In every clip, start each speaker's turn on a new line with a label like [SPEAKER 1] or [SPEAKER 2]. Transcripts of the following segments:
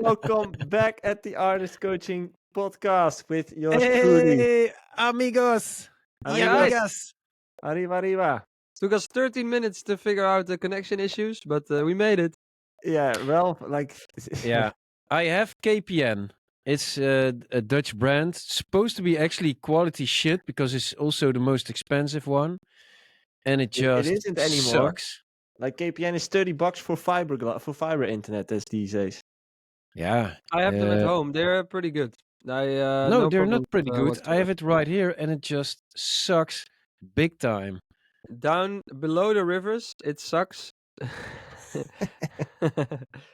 [SPEAKER 1] Welcome back at the Artist Coaching Podcast with yours truly.
[SPEAKER 2] Hey, amigos. Y
[SPEAKER 1] Amigos.
[SPEAKER 2] amigas.
[SPEAKER 1] Arriba, arriba.
[SPEAKER 3] Took us 13 minutes to figure out the connection issues, but we made it.
[SPEAKER 1] Yeah, Ralph, like...
[SPEAKER 2] Yeah, I have KPN. It's a Dutch brand. Supposed to be actually quality shit because it's also the most expensive one. And it just
[SPEAKER 1] isn't anymore.
[SPEAKER 2] sucks.
[SPEAKER 1] Like KPN is $30 for fiber internet these days.
[SPEAKER 2] Yeah.
[SPEAKER 3] I have them at home. They're pretty good.
[SPEAKER 2] No, they're not pretty good. I have it right here and it just sucks big time.
[SPEAKER 3] Down below the rivers, it sucks.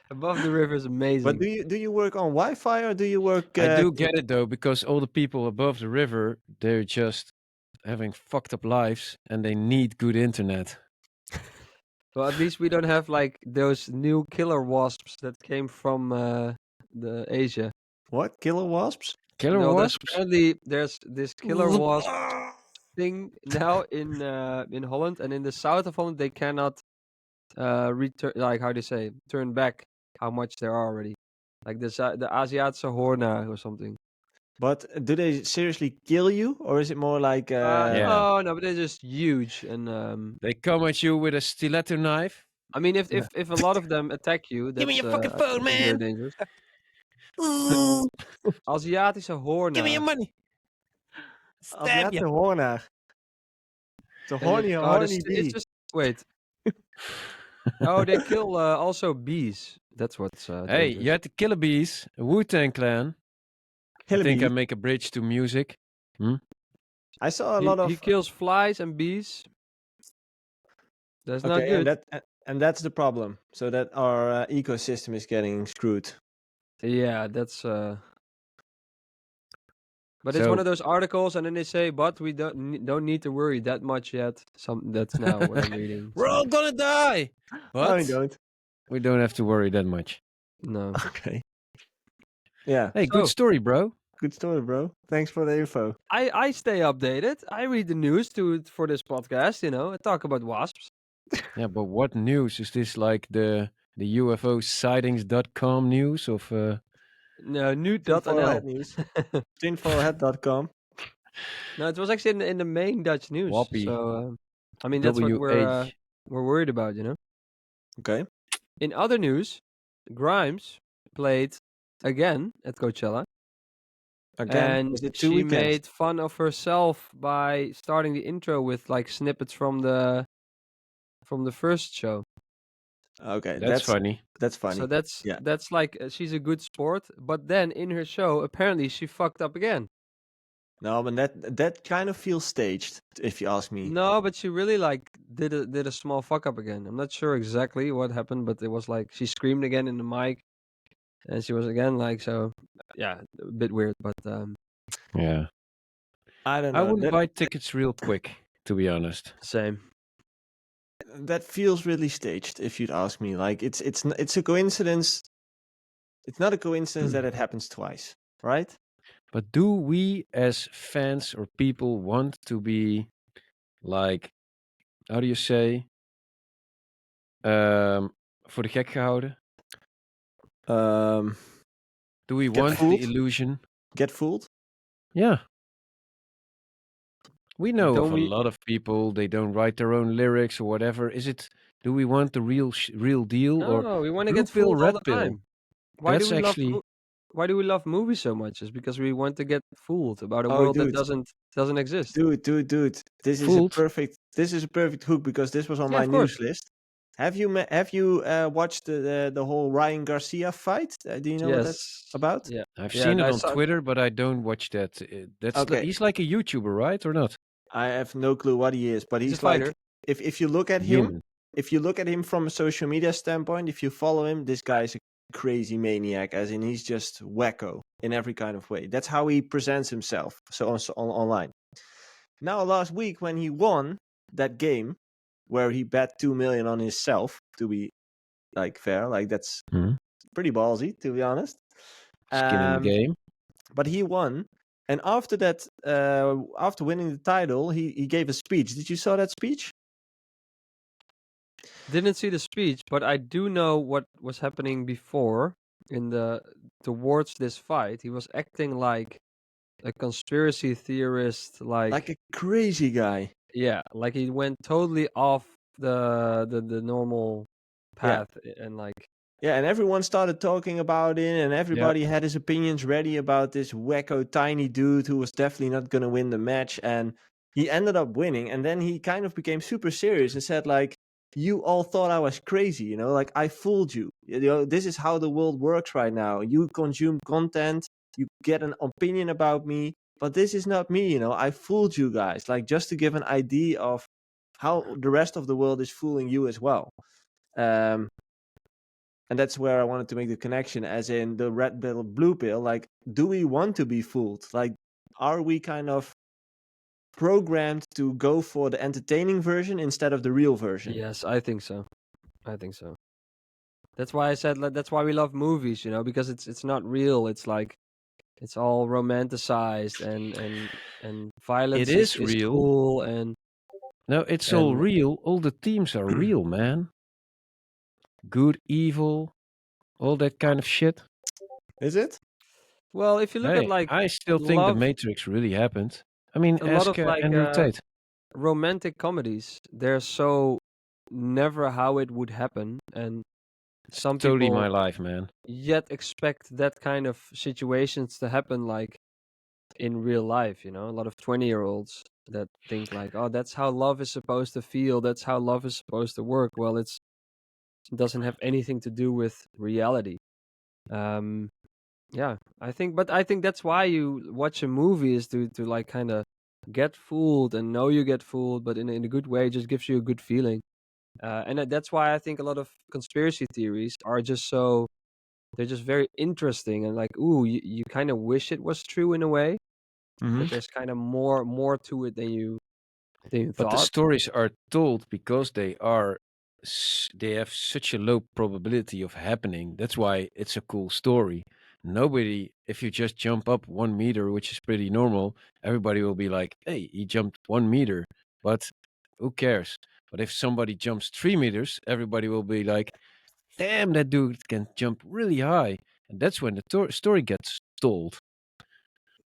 [SPEAKER 3] Above the river is amazing.
[SPEAKER 1] But do you work on Wi-Fi or do you work...
[SPEAKER 2] I do get it though, because all the people above the river, they're just having fucked up lives and they need good internet.
[SPEAKER 3] Well, at least we don't have like those new killer wasps that came from the Asia.
[SPEAKER 1] What? Killer wasps?
[SPEAKER 2] Killer wasps?
[SPEAKER 3] Apparently, there's this killer wasp thing now in Holland, and in the south of Holland they cannot return, like how do you say, turn back how much there are already, like the Aziatische Hoornaar or something.
[SPEAKER 1] But do they seriously kill you, or is it more like...
[SPEAKER 3] Oh no, but they're just huge, and
[SPEAKER 2] they come at you with a stiletto knife.
[SPEAKER 3] I mean, if a lot of them attack you, that's,
[SPEAKER 2] give me your fucking phone, man.
[SPEAKER 3] Dangerous. Aziatische Hoornaar.
[SPEAKER 2] Give me your money.
[SPEAKER 1] Stab you. Hoornaar. It's a horny bee.
[SPEAKER 3] It's just wait. Oh, they kill also bees. That's what's.
[SPEAKER 2] Hey,
[SPEAKER 3] dangerous.
[SPEAKER 2] you had the Killer Bees, a Wu-Tang Clan. I think I make a bridge to music.
[SPEAKER 1] I saw a lot of...
[SPEAKER 3] He kills flies and bees. That's not good.
[SPEAKER 1] And that's the problem. So that our ecosystem is getting screwed.
[SPEAKER 3] Yeah, that's. But it's one of those articles, and then they say, "But we don't need to worry that much yet." That's now what I'm reading.
[SPEAKER 2] We're all gonna die. But
[SPEAKER 1] No, we don't.
[SPEAKER 2] We don't have to worry that much.
[SPEAKER 3] No.
[SPEAKER 1] Okay. Yeah.
[SPEAKER 2] Hey, good story, bro.
[SPEAKER 1] Good story, bro. Thanks for the info.
[SPEAKER 3] I stay updated. I read the news for this podcast. I talk about wasps.
[SPEAKER 2] Yeah, but what news is this? Like the UFO sightings.com news of?
[SPEAKER 3] No, nu.nl
[SPEAKER 1] news. Tinfoilhead.com.
[SPEAKER 3] No, it was actually in the main Dutch news.
[SPEAKER 2] Whoppie.
[SPEAKER 3] So I mean that's what we're worried about,
[SPEAKER 1] Okay.
[SPEAKER 3] In other news, Grimes played again at Coachella.
[SPEAKER 1] Again,
[SPEAKER 3] and she made fun of herself by starting the intro with like snippets from the first show.
[SPEAKER 1] Okay,
[SPEAKER 2] that's funny.
[SPEAKER 1] That's funny.
[SPEAKER 3] So that's like she's a good sport, but then in her show apparently she fucked up again.
[SPEAKER 1] No, but that kind of feels staged, if you ask me.
[SPEAKER 3] No, but she really like did a small fuck up again. I'm not sure exactly what happened, but it was like she screamed again in the mic, and she was again like so. Yeah, a bit weird, but
[SPEAKER 2] yeah.
[SPEAKER 1] I don't know.
[SPEAKER 2] I wouldn't buy tickets real quick, to be honest.
[SPEAKER 3] Same.
[SPEAKER 1] That feels really staged, if you'd ask me. Like it's a coincidence. It's not a coincidence that it happens twice, right?
[SPEAKER 2] But do we as fans or people want to be like, how do you say, voor de gek gehouden? Do we want
[SPEAKER 1] fooled?
[SPEAKER 2] the illusion?
[SPEAKER 1] Get fooled?
[SPEAKER 2] Yeah. We know of a lot of people, they don't write their own lyrics or whatever. Do we want the real deal?
[SPEAKER 3] No, we want to get fooled all the time. Why do we love movies so much? It's because we want to get fooled about a world that doesn't exist.
[SPEAKER 1] Dude. This is a perfect hook because this was on my news list. Have you watched the whole Ryan Garcia fight? Do you know what that's about?
[SPEAKER 3] Yeah,
[SPEAKER 2] I've seen it on Twitter, but I don't watch that. He's like a YouTuber, right, or not?
[SPEAKER 1] I have no clue what he is, but he's
[SPEAKER 3] a fighter.
[SPEAKER 1] Like if you look at him, from a social media standpoint, if you follow him, this guy is a crazy maniac, as in he's just wacko in every kind of way. That's how he presents himself. So online. Now last week when he won that game, where he bet 2 million on himself, to be like fair, like that's pretty ballsy, to be honest.
[SPEAKER 2] Skin in the game.
[SPEAKER 1] But he won, and after that, after winning the title, he gave a speech. Did you saw that speech?
[SPEAKER 3] Didn't see the speech, but I do know what was happening before. towards this fight, he was acting like a conspiracy theorist,
[SPEAKER 1] Like a crazy guy.
[SPEAKER 3] yeah, like he went totally off the normal
[SPEAKER 1] Yeah.
[SPEAKER 3] path and like
[SPEAKER 1] Yeah, and everyone started talking about it, and everybody had his opinions ready about this wacko tiny dude who was definitely not going to win the match. And he ended up winning. And then he kind of became super serious and said, like, you all thought I was crazy, you know, like I fooled you. You know, this is how the world works right now. You consume content, you get an opinion about me, but this is not me, you know, I fooled you guys. Like, just to give an idea of how the rest of the world is fooling you as well. And that's where I wanted to make the connection, as in the red pill, blue pill. Like, do we want to be fooled? Like, are we kind of programmed to go for the entertaining version instead of the real version?
[SPEAKER 3] yes, I think so. I think so. That's why I said that's why we love movies, you know, because it's not real. It's like it's all romanticized and violence
[SPEAKER 2] It is
[SPEAKER 3] is
[SPEAKER 2] real.
[SPEAKER 3] cool and
[SPEAKER 2] No, it's all
[SPEAKER 3] and
[SPEAKER 2] real. All the themes are real, man. Good, evil, all that kind of shit.
[SPEAKER 1] Is it?
[SPEAKER 3] well, if you look at
[SPEAKER 2] Hey,
[SPEAKER 3] like
[SPEAKER 2] I still think the
[SPEAKER 3] love,
[SPEAKER 2] Matrix really happened. I mean,
[SPEAKER 3] a lot
[SPEAKER 2] ask
[SPEAKER 3] of like
[SPEAKER 2] Andrew Tate.
[SPEAKER 3] romantic comedies, they're so never how it would happen, and some
[SPEAKER 2] Totally my
[SPEAKER 3] people
[SPEAKER 2] life, man.
[SPEAKER 3] yet expect that kind of situations to happen like in real life, you know. A lot of 20-year-olds that think like, oh, that's how love is supposed to feel, that's how love is supposed to work. Well, it doesn't have anything to do with reality. um yeah, I think that's why you watch a movie, is to like kind of get fooled and know you get fooled, but in a good way. It just gives you a good feeling. And that's why I think a lot of conspiracy theories are just so, they're just very interesting, and like, ooh, you kind of wish it was true in a way, that there's kind of more to it than you
[SPEAKER 2] But the
[SPEAKER 3] thought.
[SPEAKER 2] stories are told because they have such a low probability of happening. That's why it's a cool story. Nobody, if you just jump up 1 meter, which is pretty normal, everybody will be like, "Hey, he jumped 1 meter," but who cares? But if somebody jumps 3 meters, everybody will be like, "Damn, that dude can jump really high," and that's when the story gets told.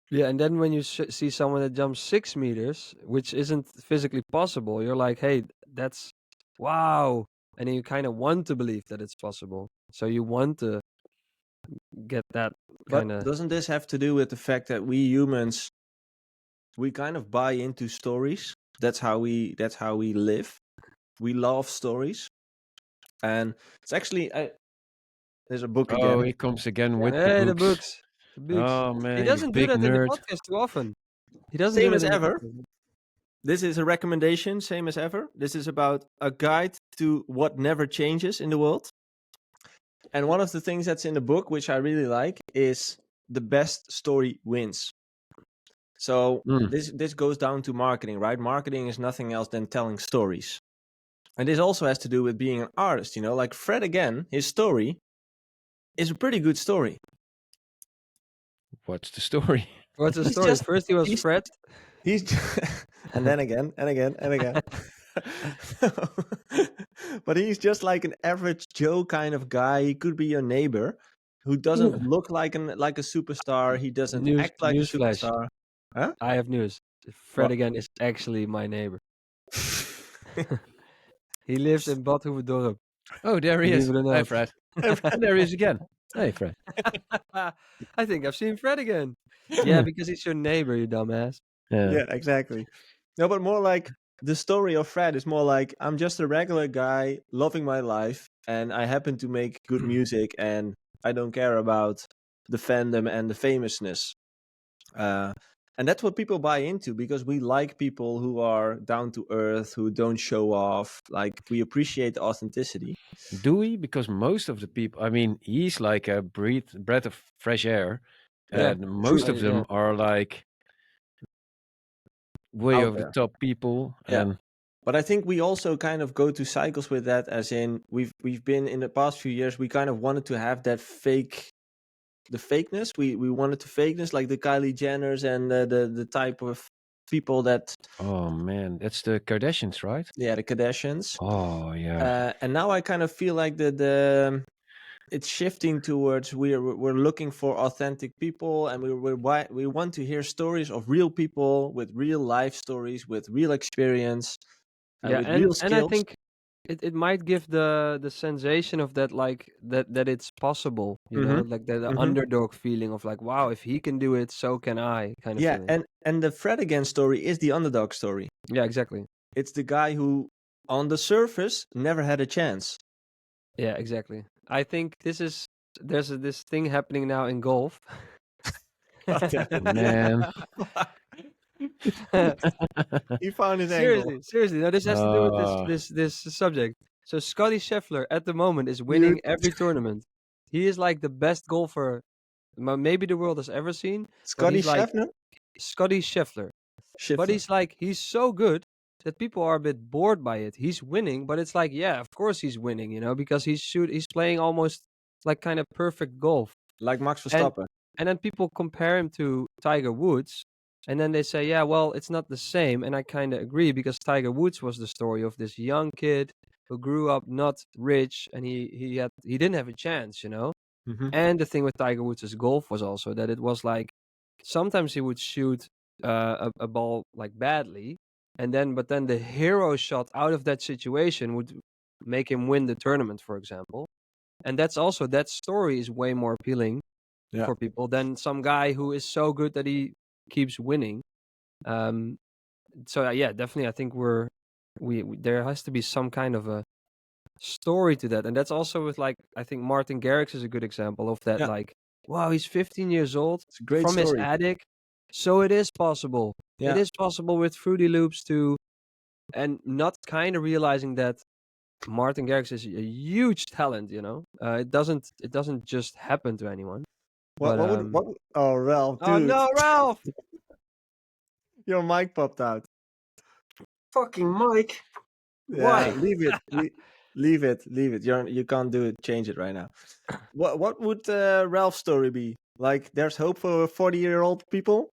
[SPEAKER 3] Yeah, and then when you see someone that jumps 6 meters, which isn't physically possible, you're like, hey, that's wow. And then you kind of want to believe that it's possible. So you want to get that kind
[SPEAKER 1] But
[SPEAKER 3] of.
[SPEAKER 1] doesn't this have to do with the fact that we humans, we kind of buy into stories? That's how we live. We love stories. And it's actually there's a book
[SPEAKER 2] Oh,
[SPEAKER 1] again.
[SPEAKER 2] he comes again with the
[SPEAKER 3] Hey, the
[SPEAKER 2] books.
[SPEAKER 3] books. The books.
[SPEAKER 2] Oh
[SPEAKER 3] He
[SPEAKER 2] man, you
[SPEAKER 3] doesn't do
[SPEAKER 2] big
[SPEAKER 3] that in the
[SPEAKER 2] nerd.
[SPEAKER 3] podcast too often. He doesn't do
[SPEAKER 1] Same
[SPEAKER 3] that
[SPEAKER 1] as
[SPEAKER 3] in the
[SPEAKER 1] ever.
[SPEAKER 3] podcast.
[SPEAKER 1] This is a recommendation, same as ever. This is about a guide to what never changes in the world. And one of the things that's in the book, which I really like, is the best story wins. So
[SPEAKER 2] Mm.
[SPEAKER 1] this goes down to marketing, right? Marketing is nothing else than telling stories. And this also has to do with being an artist, you know, like Fred again, his story is a pretty good story.
[SPEAKER 2] What's the story?
[SPEAKER 3] What's the
[SPEAKER 1] He's
[SPEAKER 3] story?
[SPEAKER 1] just
[SPEAKER 3] First he was
[SPEAKER 1] he's
[SPEAKER 3] Fred.
[SPEAKER 1] he's and then again and again and again. But he's just like an average Joe kind of guy. He could be your neighbor who doesn't look like a superstar. He doesn't act like a
[SPEAKER 3] Newsflash.
[SPEAKER 1] superstar. Huh?
[SPEAKER 3] I have news. Fred
[SPEAKER 1] What?
[SPEAKER 3] again is actually my neighbor. He lives in Bad Hoeverdorp.
[SPEAKER 2] Oh, there he
[SPEAKER 3] Believe
[SPEAKER 2] is.
[SPEAKER 3] it or
[SPEAKER 2] Hey,
[SPEAKER 3] not.
[SPEAKER 2] Fred. And there he is again. Hey, Fred.
[SPEAKER 3] I think I've seen Fred again. Yeah, because he's your neighbor, you dumbass.
[SPEAKER 1] Yeah, exactly. No, but more like the story of Fred is more like I'm just a regular guy loving my life, and I happen to make good music, and I don't care about the fandom and the famousness. And that's what people buy into, because we like people who are down to earth, who don't show off. Like, we appreciate the authenticity.
[SPEAKER 2] Do we? Because most of the people, I mean, he's like a breath of fresh air.
[SPEAKER 1] Yeah,
[SPEAKER 2] And most of them are like way
[SPEAKER 1] out
[SPEAKER 2] over the
[SPEAKER 1] there.
[SPEAKER 2] top people.
[SPEAKER 1] Yeah.
[SPEAKER 2] And
[SPEAKER 1] But I think we also kind of go to cycles with that, as in we've been in the past few years, we kind of wanted to have that the fakeness. We wanted to fakeness, like the Kylie Jenners and the type of people that,
[SPEAKER 2] oh man, that's the Kardashians, right?
[SPEAKER 1] yeah, the Kardashians.
[SPEAKER 2] Oh yeah.
[SPEAKER 1] And now I kind of feel like it's shifting towards we're looking for authentic people, and we want to hear stories of real people with real life stories, with real experience,
[SPEAKER 3] Yeah,
[SPEAKER 1] with real
[SPEAKER 3] and I
[SPEAKER 1] skills.
[SPEAKER 3] think it might give the sensation of that, like that it's possible, you know,
[SPEAKER 1] Mm-hmm.
[SPEAKER 3] like the
[SPEAKER 1] Mm-hmm.
[SPEAKER 3] underdog feeling of like, wow, if he can do it, so can I, kind of
[SPEAKER 1] Yeah,
[SPEAKER 3] feeling.
[SPEAKER 1] and the Fred again story is the underdog story.
[SPEAKER 3] Yeah, exactly.
[SPEAKER 1] It's the guy who, on the surface, never had a chance.
[SPEAKER 3] Yeah, exactly. I think there's this thing happening now in golf.
[SPEAKER 2] Man.
[SPEAKER 1] He found his angle.
[SPEAKER 3] Seriously. Now this has to do with
[SPEAKER 2] Uh,
[SPEAKER 3] this subject. So Scotty Scheffler at the moment is
[SPEAKER 1] Dude.
[SPEAKER 3] winning every tournament. He is like the best golfer maybe the world has ever seen. But
[SPEAKER 1] Scotty
[SPEAKER 3] he's like
[SPEAKER 1] Scheffler?
[SPEAKER 3] Scotty Scheffler. But he's so good that people are a bit bored by it. He's winning, but it's like, yeah, of course he's winning, you know, because he's playing almost like kind of perfect golf.
[SPEAKER 1] Like Max
[SPEAKER 3] And
[SPEAKER 1] Verstappen.
[SPEAKER 3] and then people compare him to Tiger Woods, and then they say, yeah, well, it's not the same. And I kind of agree, because Tiger Woods was the story of this young kid who grew up not rich, and he didn't have a chance, you know.
[SPEAKER 1] Mm-hmm.
[SPEAKER 3] And the thing with Tiger Woods' golf was also that it was like sometimes he would shoot a ball like badly, but then the hero shot out of that situation would make him win the tournament, for example. And that story is way more appealing
[SPEAKER 1] Yeah.
[SPEAKER 3] for people than some guy who is so good that he keeps winning. So yeah, definitely, I think we there has to be some kind of a story to that, and that's also with, like, I think Martin Garrix is a good example of that.
[SPEAKER 1] Yeah.
[SPEAKER 3] Like, wow, he's 15 years old
[SPEAKER 1] It's a great
[SPEAKER 3] from his
[SPEAKER 1] story.
[SPEAKER 3] attic, so it is possible.
[SPEAKER 1] Yeah.
[SPEAKER 3] It is possible with Fruity Loops too, and not kind of realizing that Martin Garrix is a huge talent. You know, it doesn't just happen to anyone.
[SPEAKER 1] What
[SPEAKER 3] But
[SPEAKER 1] would what? Oh, Ralph,
[SPEAKER 3] oh
[SPEAKER 1] dude,
[SPEAKER 3] no, Ralph!
[SPEAKER 1] your mic popped out.
[SPEAKER 2] fucking Mike.
[SPEAKER 1] Yeah,
[SPEAKER 3] Why?
[SPEAKER 1] leave it. Leave it. Leave it. You can't do it. Change it right now. What would Ralph's story be? Like, there's hope for 40-year-old people.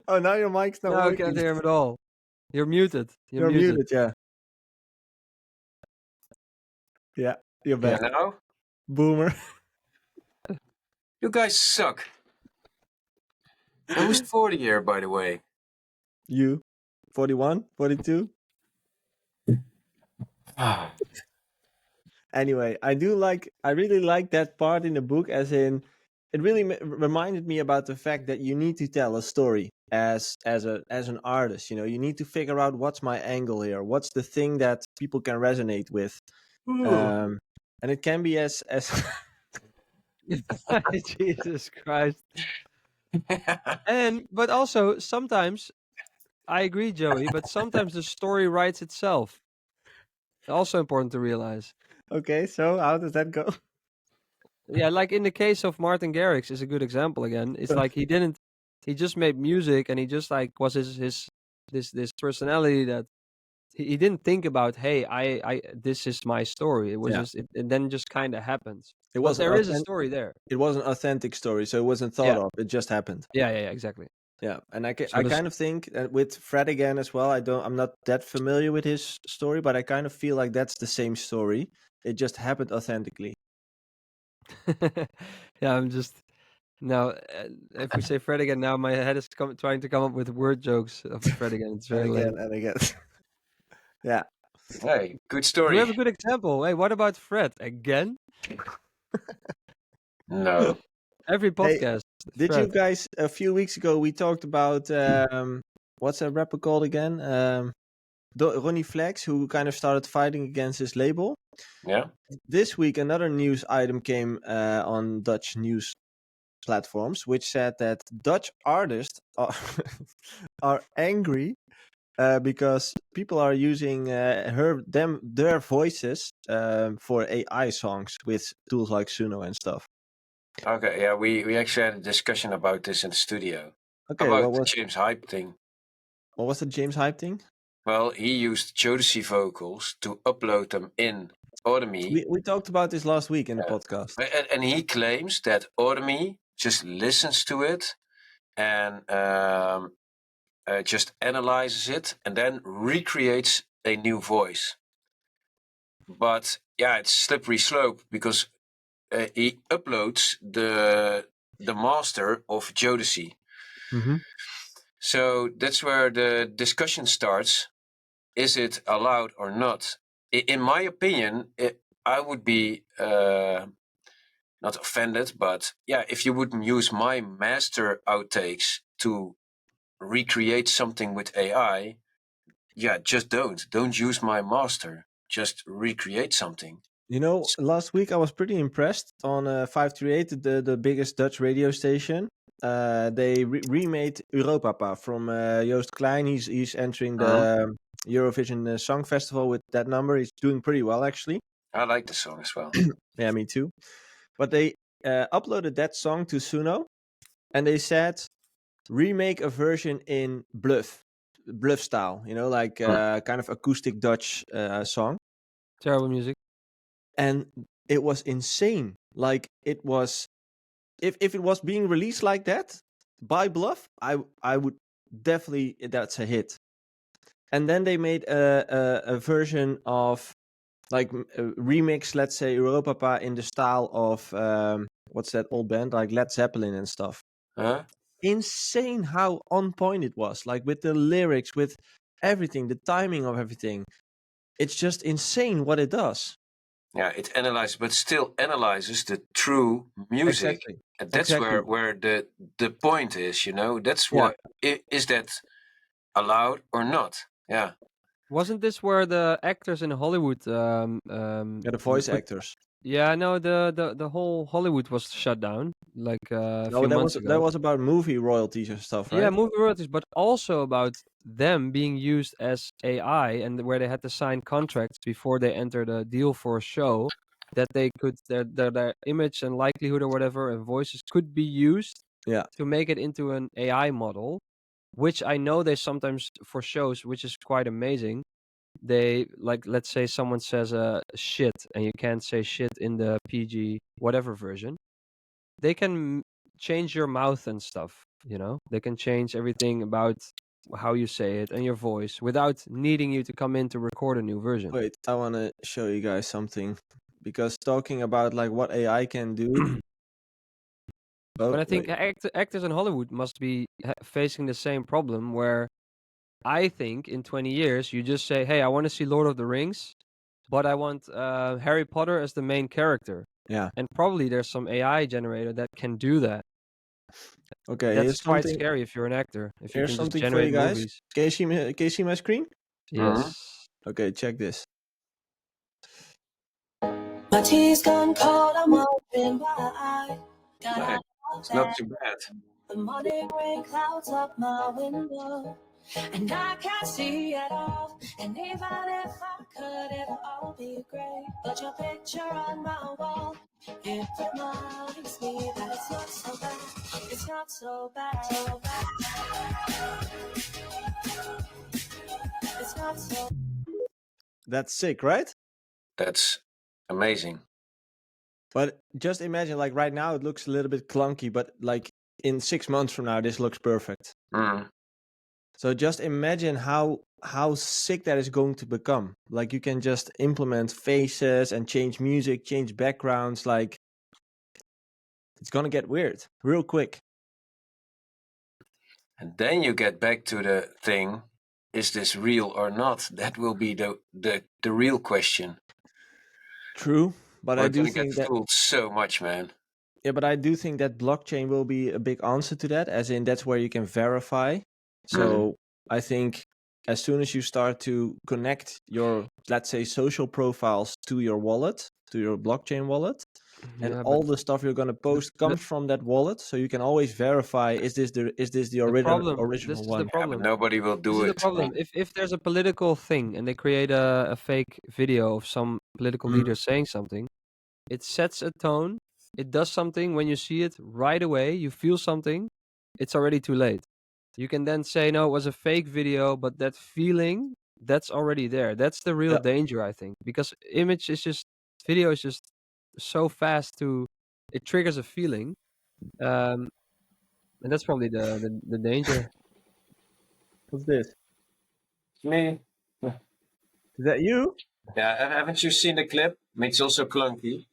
[SPEAKER 1] Oh, now your mic's not
[SPEAKER 3] No, I
[SPEAKER 1] working.
[SPEAKER 3] can't hear him at all. You're muted.
[SPEAKER 1] You're muted. Yeah. Yeah. You're back.
[SPEAKER 2] Yeah, now?
[SPEAKER 1] Boomer.
[SPEAKER 2] You guys suck. I was 40 here, by the way.
[SPEAKER 1] You, 41, 42. Anyway, I really like that part in the book, as in, it really reminded me about the fact that you need to tell a story as an artist. You know, you need to figure out, what's my angle here, what's the thing that people can resonate with, and it can be as
[SPEAKER 3] Jesus Christ. But also sometimes, I agree, Joey, but sometimes the story writes itself. Also important to realize.
[SPEAKER 1] Okay, so how does that go?
[SPEAKER 3] Yeah, like in the case of Martin Garrix is a good example again. It's like he just made music, and he just like was this personality that he didn't think about, hey, I this is my story. It was just it then just kind of happens.
[SPEAKER 1] It
[SPEAKER 3] But
[SPEAKER 1] wasn't
[SPEAKER 3] there is a story there.
[SPEAKER 1] It was an authentic story, so it wasn't thought of. It just happened.
[SPEAKER 3] Yeah, exactly.
[SPEAKER 1] Yeah, and I
[SPEAKER 3] So
[SPEAKER 1] kind of think that with Fred again as well. I'm not that familiar with his story, but I kind of feel like that's the same story. It just happened authentically.
[SPEAKER 3] Yeah, I'm just now. If we say Fred again, now my head is trying to come up with word jokes of Fred again. It's very late.
[SPEAKER 1] And again. Yeah.
[SPEAKER 2] Hey, good
[SPEAKER 3] Do
[SPEAKER 2] story.
[SPEAKER 3] we have a good example? Hey, what about Fred again?
[SPEAKER 2] No.
[SPEAKER 3] Every podcast.
[SPEAKER 1] Did
[SPEAKER 3] Fred.
[SPEAKER 1] you guys, a few weeks ago, we talked about what's that rapper called again? Ronnie Flex, who kind of started fighting against his label.
[SPEAKER 2] Yeah.
[SPEAKER 1] This week, another news item came on Dutch news platforms, which said that Dutch artists are angry because people are using their voices for AI songs with tools like Suno and stuff.
[SPEAKER 2] Okay, yeah, we actually had a discussion about this in the studio.
[SPEAKER 1] Okay,
[SPEAKER 2] about the James Hype thing.
[SPEAKER 1] What was the James Hype thing?
[SPEAKER 2] Well, he used Jodeci vocals to upload them in Audemy.
[SPEAKER 1] We talked about this last week in the podcast.
[SPEAKER 2] And he claims that Audemy just listens to it and just analyzes it and then recreates a new voice. But yeah, it's slippery slope because he uploads the master of JoeySuki.
[SPEAKER 1] Mm-hmm.
[SPEAKER 2] So that's where the discussion starts. Is it allowed or not? In my opinion, I would be not offended, but yeah, if you wouldn't use my master outtakes to recreate something with AI, yeah, just don't use my master. Just recreate something.
[SPEAKER 1] You know, last week I was pretty impressed on 538, the biggest Dutch radio station. They remade Europapa from Joost Klein. He's entering the Eurovision Song Festival with that number. He's doing pretty well, actually.
[SPEAKER 2] I like the song as well.
[SPEAKER 1] Yeah, me too. But they uploaded that song to Suno, and they said remake a version in bluff style. You know, like kind of acoustic Dutch song.
[SPEAKER 3] Terrible music.
[SPEAKER 1] And it was insane. Like it was, if it was being released like that by Bluff, I would definitely, that's a hit. And then they made a version of like a remix, let's say Europapa in the style of what's that old band, like Led Zeppelin and stuff.
[SPEAKER 2] Huh?
[SPEAKER 1] Insane how on point it was, like with the lyrics, with everything, the timing of everything. It's just insane what it does.
[SPEAKER 2] Yeah, it analyzes, but still analyzes the true music.
[SPEAKER 1] Exactly.
[SPEAKER 2] And that's
[SPEAKER 1] Exactly.
[SPEAKER 2] where the point is, you know. That's
[SPEAKER 1] Yeah.
[SPEAKER 2] what is that allowed or not? Yeah.
[SPEAKER 3] Wasn't this where the actors in Hollywood
[SPEAKER 1] Yeah, the voice
[SPEAKER 3] put-
[SPEAKER 1] actors.
[SPEAKER 3] Yeah, no, the whole Hollywood was shut down like a
[SPEAKER 1] No,
[SPEAKER 3] few
[SPEAKER 1] that
[SPEAKER 3] months
[SPEAKER 1] was that
[SPEAKER 3] ago.
[SPEAKER 1] was about movie royalties and stuff, right?
[SPEAKER 3] Yeah, movie royalties, but also about them being used as AI and where they had to sign contracts before they entered a deal for a show that they could their image and likelihood or whatever and voices could be used
[SPEAKER 1] Yeah.
[SPEAKER 3] to make it into an AI model, which I know they sometimes for shows, which is quite amazing. They like, let's say someone says shit and you can't say shit in the PG whatever version. They can change your mouth and stuff, you know? They can change everything about how you say it and your voice without needing you to come in to record a new version.
[SPEAKER 1] Wait, I want to show you guys something, because talking about like what AI can do.
[SPEAKER 3] But I think
[SPEAKER 1] Wait.
[SPEAKER 3] actors in Hollywood must be facing the same problem where I think in 20 years you just say, hey, I want to see Lord of the Rings, but I want Harry Potter as the main character.
[SPEAKER 1] Yeah.
[SPEAKER 3] And probably there's some AI generator that can do that.
[SPEAKER 1] Okay.
[SPEAKER 3] That's
[SPEAKER 1] Here's
[SPEAKER 3] quite
[SPEAKER 1] something.
[SPEAKER 3] scary if you're an actor. If you
[SPEAKER 1] Here's
[SPEAKER 3] can just
[SPEAKER 1] something for
[SPEAKER 3] generate
[SPEAKER 1] you guys.
[SPEAKER 3] movies.
[SPEAKER 1] Can you see my screen?
[SPEAKER 3] Yes.
[SPEAKER 1] Okay, check this.
[SPEAKER 4] My tea's gone cold, I'm wondering why.
[SPEAKER 2] Right. It's not too bad.
[SPEAKER 4] The morning rain clouds up my window, and I can't see at all. And even if I could, it'll all be great. But your picture on my wall, it reminds me that it's not so bad. It's not so bad. It's not so.
[SPEAKER 1] That's sick, right?
[SPEAKER 2] That's amazing.
[SPEAKER 1] But just imagine, like right now, it looks a little bit clunky, but like in 6 months from now, this looks perfect. So just imagine how sick that is going to become. Like you can just implement faces and change music, change backgrounds. Like it's gonna get weird real quick.
[SPEAKER 2] And then you get back to the thing, is this real or not? That will be the real question.
[SPEAKER 1] True, but
[SPEAKER 2] We're
[SPEAKER 1] I do
[SPEAKER 2] gonna
[SPEAKER 1] think
[SPEAKER 2] get
[SPEAKER 1] that
[SPEAKER 2] fooled so much, man.
[SPEAKER 1] yeah, but I do think that blockchain will be a big answer to that, as in that's where you can verify. So I think as soon as you start to connect your, let's say, social profiles to your wallet, to your blockchain wallet, and
[SPEAKER 3] Yeah,
[SPEAKER 1] all
[SPEAKER 3] but
[SPEAKER 1] the stuff you're gonna post comes from that wallet, so you can always verify is this the
[SPEAKER 3] the
[SPEAKER 1] original
[SPEAKER 3] problem, this
[SPEAKER 1] original
[SPEAKER 3] is
[SPEAKER 1] one.
[SPEAKER 3] the
[SPEAKER 2] Yeah,
[SPEAKER 3] problem.
[SPEAKER 2] but nobody will
[SPEAKER 3] This
[SPEAKER 2] do
[SPEAKER 3] is the
[SPEAKER 2] it.
[SPEAKER 3] problem. If there's a political thing and they create a fake video of some political leader saying something, it sets a tone. It does something when you see it right away. You feel something. It's already too late. You can then say, no, it was a fake video, but that feeling, that's already there. That's the real
[SPEAKER 1] Yeah.
[SPEAKER 3] danger, I think, because video is just so fast it triggers a feeling. And that's probably the danger.
[SPEAKER 1] What's this?
[SPEAKER 2] Me.
[SPEAKER 1] Is that you?
[SPEAKER 2] Yeah, haven't you seen the clip? It's also clunky.